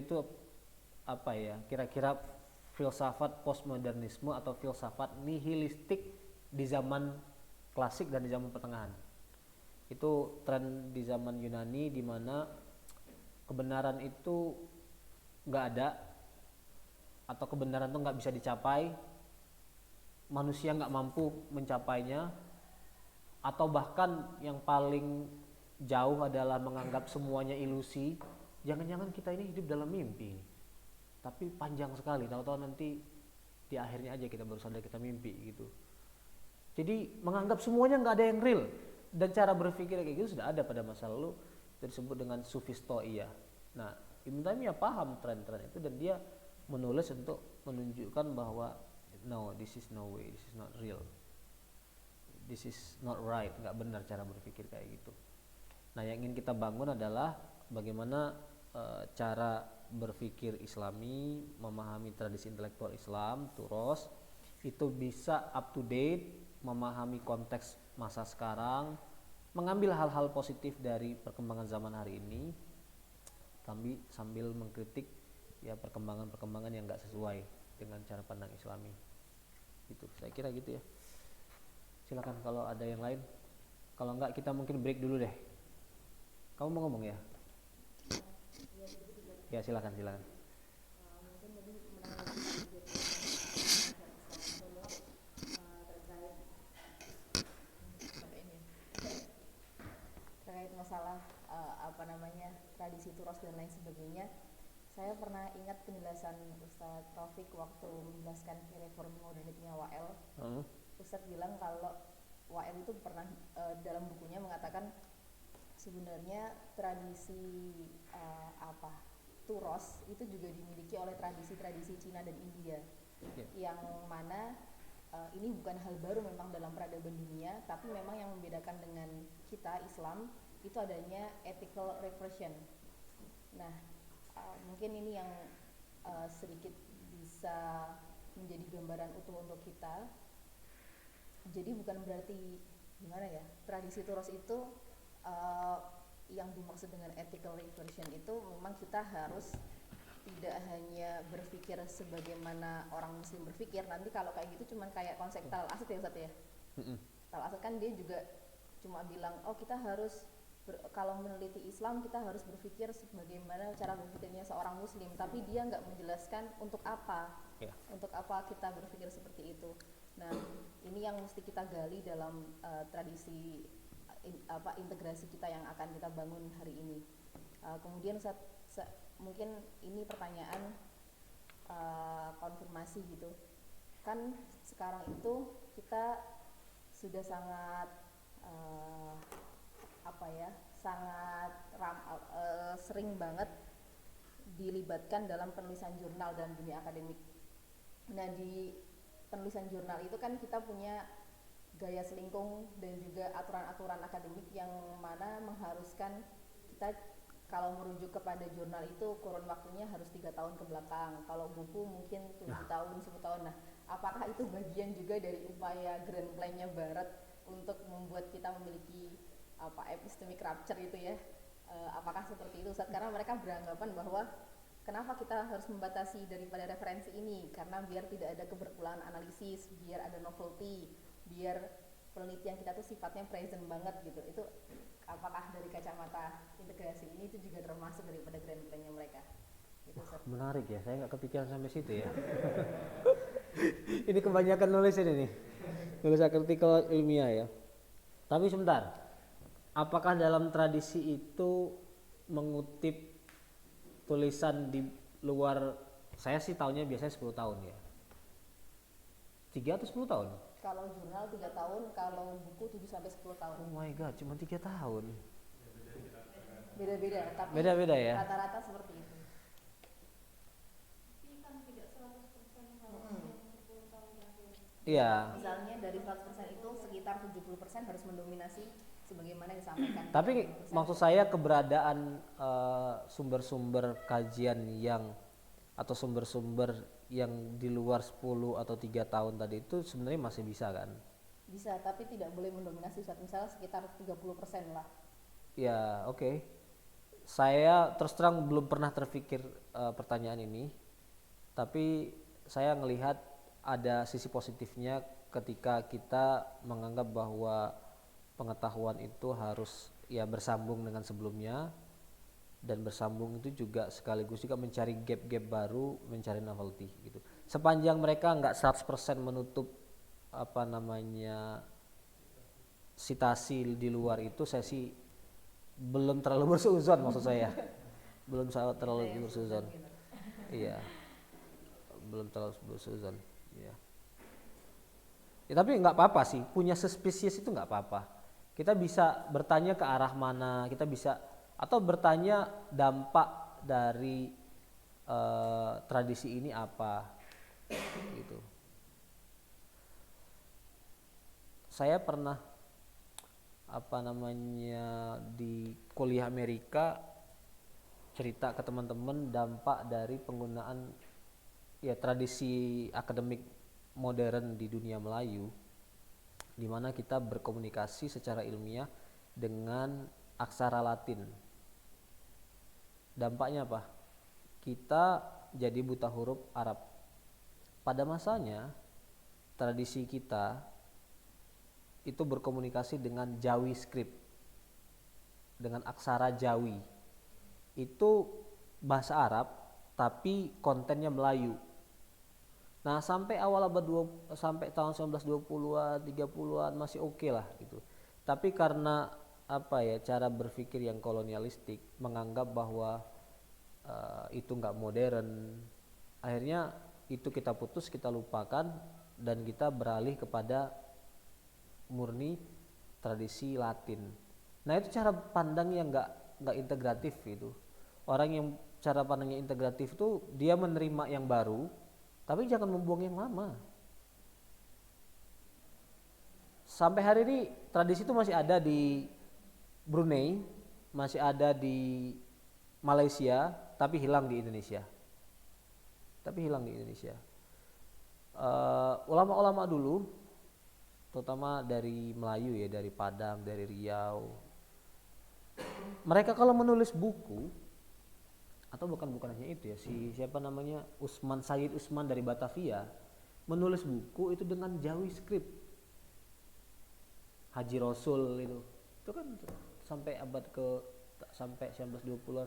itu apa ya? Kira-kira filsafat postmodernisme atau filsafat nihilistik di zaman klasik dan di zaman pertengahan. Itu tren di zaman Yunani di mana kebenaran itu nggak ada, atau kebenaran itu nggak bisa dicapai, manusia nggak mampu mencapainya, atau bahkan yang paling jauh adalah menganggap semuanya ilusi. Jangan-jangan kita ini hidup dalam mimpi, tapi panjang sekali, tahu-tahu nanti di akhirnya aja kita baru sadar kita mimpi gitu. Jadi menganggap semuanya nggak ada yang real, dan cara berpikir kayak gitu sudah ada pada masa lalu, itu disebut dengan sophistoia. Nah, Ibnu Taimiyah paham tren-tren itu, dan dia menulis untuk menunjukkan bahwa no, this is no way, this is not real, this is not right, nggak benar cara berpikir kayak gitu. Nah, yang ingin kita bangun adalah bagaimana cara berpikir Islami, memahami tradisi intelektual Islam, Turos, itu bisa up to date, memahami konteks masa sekarang, mengambil hal-hal positif dari perkembangan zaman hari ini, tapi sambil mengkritik ya perkembangan yang nggak sesuai dengan cara pandang Islami. Gitu, saya kira gitu ya. Silakan kalau ada yang lain. Kalau enggak kita mungkin break dulu deh. Kamu mau ngomong ya? Ya silakan. Terkait masalah tradisi turos dan lain sebagainya, saya pernah ingat penjelasan Ustadz Taufik waktu menjelaskan reform modernitnya WAL. Ustadz bilang kalau WAL itu pernah dalam bukunya mengatakan sebenarnya tradisi turos itu juga dimiliki oleh tradisi-tradisi Cina dan India, yang mana ini bukan hal baru memang dalam peradaban dunia, tapi memang yang membedakan dengan kita Islam itu adanya ethical reversion. Nah, mungkin ini yang sedikit bisa menjadi gambaran utuh untuk kita. Jadi bukan berarti gimana ya, tradisi turos itu yang dimaksud dengan ethical reversion itu memang kita harus tidak hanya berpikir sebagaimana orang muslim berpikir. Nanti kalau kayak gitu cuman kayak konsep talal asad ya Ustaz ya. Talal asad kan dia juga cuma bilang kita harus kalau meneliti Islam kita harus berpikir sebagaimana cara berpikirnya seorang muslim, tapi dia nggak menjelaskan untuk apa, untuk apa kita berpikir seperti itu. Nah, ini yang mesti kita gali dalam tradisi integrasi kita yang akan kita bangun hari ini. Kemudian mungkin ini pertanyaan konfirmasi gitu. Kan sekarang itu kita sudah sangat sering banget dilibatkan dalam penulisan jurnal dan dunia akademik. Nah, di penulisan jurnal itu kan kita punya gaya selingkung dan juga aturan-aturan akademik yang mana mengharuskan kita kalau merujuk kepada jurnal itu kurun waktunya harus 3 tahun ke belakang, kalau buku mungkin 7 tahun, 10 tahun. Nah, apakah itu bagian juga dari upaya grand plan-nya Barat untuk membuat kita memiliki epistemic rupture itu ya? Apakah seperti itu Ustaz? Karena mereka beranggapan bahwa kenapa kita harus membatasi daripada referensi ini, karena biar tidak ada keberulangan analisis, biar ada novelty, biar penelitian kita tuh sifatnya present banget gitu. Itu apakah dari kacamata integrasi ini itu juga termasuk daripada grand plan-nya mereka? Gitu, menarik ya, saya nggak kepikiran sampai situ ya. Ini kebanyakan nulis ini nih, nulis artikel ilmiah ya. Tapi sebentar, apakah dalam tradisi itu mengutip tulisan di luar? Saya sih tahunnya biasanya 10 tahun ya. 3 atau 10 tahun? Kalau jurnal 3 tahun, kalau buku 7 sampai 10 tahun. Oh my god, cuma 3 tahun. Beda-beda, tapi beda-beda ya. Rata-rata seperti itu. Tapi kan tidak 100% kalau yang 10 tahun terakhir. Iya. Misalnya dari 100% itu sekitar 70% harus mendominasi sebagaimana disampaikan. Tapi maksud saya keberadaan sumber-sumber kajian yang atau sumber-sumber yang di luar 10 atau 3 tahun tadi itu sebenarnya masih bisa kan? Bisa, tapi tidak boleh mendominasi. Misalnya sekitar 30% lah. Ya, oke. Saya terus terang belum pernah terpikir pertanyaan ini, tapi saya melihat ada sisi positifnya ketika kita menganggap bahwa pengetahuan itu harus ya bersambung dengan sebelumnya, dan bersambung itu juga sekaligus juga mencari gap-gap baru, mencari novelty gitu. Sepanjang mereka nggak 100% menutup citasi di luar itu, saya sih belum terlalu bersuuzon, maksud saya. Belum terlalu bersuuzon. Iya. Belum terlalu bersuuzon. Iya. Ya, tapi nggak apa-apa sih, punya suspicious itu nggak apa-apa. Kita bisa bertanya ke arah mana, kita bisa atau bertanya dampak dari tradisi ini apa gitu. Saya pernah di kuliah Amerika cerita ke teman-teman dampak dari penggunaan ya tradisi akademik modern di dunia Melayu, di mana kita berkomunikasi secara ilmiah dengan aksara Latin. Dampaknya apa? Kita jadi buta huruf Arab. Pada masanya tradisi kita itu berkomunikasi dengan Jawi script, dengan aksara Jawi. Itu bahasa Arab tapi kontennya Melayu. Nah, sampai awal abad sampai tahun 1920-an, 30-an masih oke lah gitu. Tapi karena apa ya, cara berpikir yang kolonialistik, menganggap bahwa itu nggak modern. Akhirnya itu kita putus, kita lupakan, dan kita beralih kepada murni tradisi Latin. Nah itu cara pandang yang nggak integratif gitu. Orang yang cara pandangnya integratif tuh dia menerima yang baru, tapi jangan membuang yang lama. Sampai hari ini tradisi itu masih ada di Brunei, masih ada di Malaysia, tapi hilang di Indonesia. Ulama-ulama dulu, terutama dari Melayu ya, dari Padang, dari Riau, mereka kalau menulis buku, atau bukan hanya itu ya, siapa namanya, Sayyid Usman dari Batavia, menulis buku itu dengan Jawi script. Haji Rasul itu kan sampai sampai 1920-an,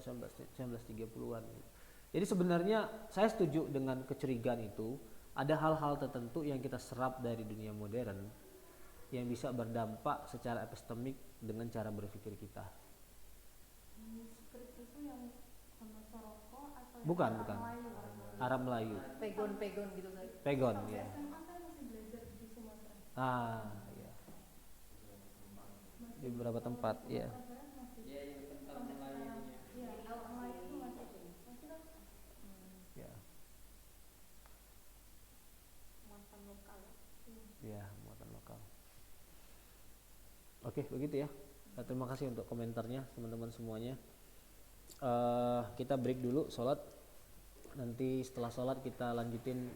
1930-an gitu. Jadi sebenarnya saya setuju dengan kecurigaan itu. Ada hal-hal tertentu yang kita serap dari dunia modern yang bisa berdampak secara epistemik dengan cara berpikir kita. Skrip itu yang bahasa rokok atau Bukan. Melayu? Arab Melayu. Pegon gitu kan. Pegon Waktu ya. SMA saya masih belajar di Sumatera. Ya. Di beberapa tempat ya. Iya, Ya, yang kental Melayu. iya, kalau Melayu itu masih kan Ya. muatan lokal. Ya, muatan lokal. Oke, begitu ya. Terima kasih untuk komentarnya teman-teman semuanya. Kita break dulu sholat. Nanti setelah sholat kita lanjutin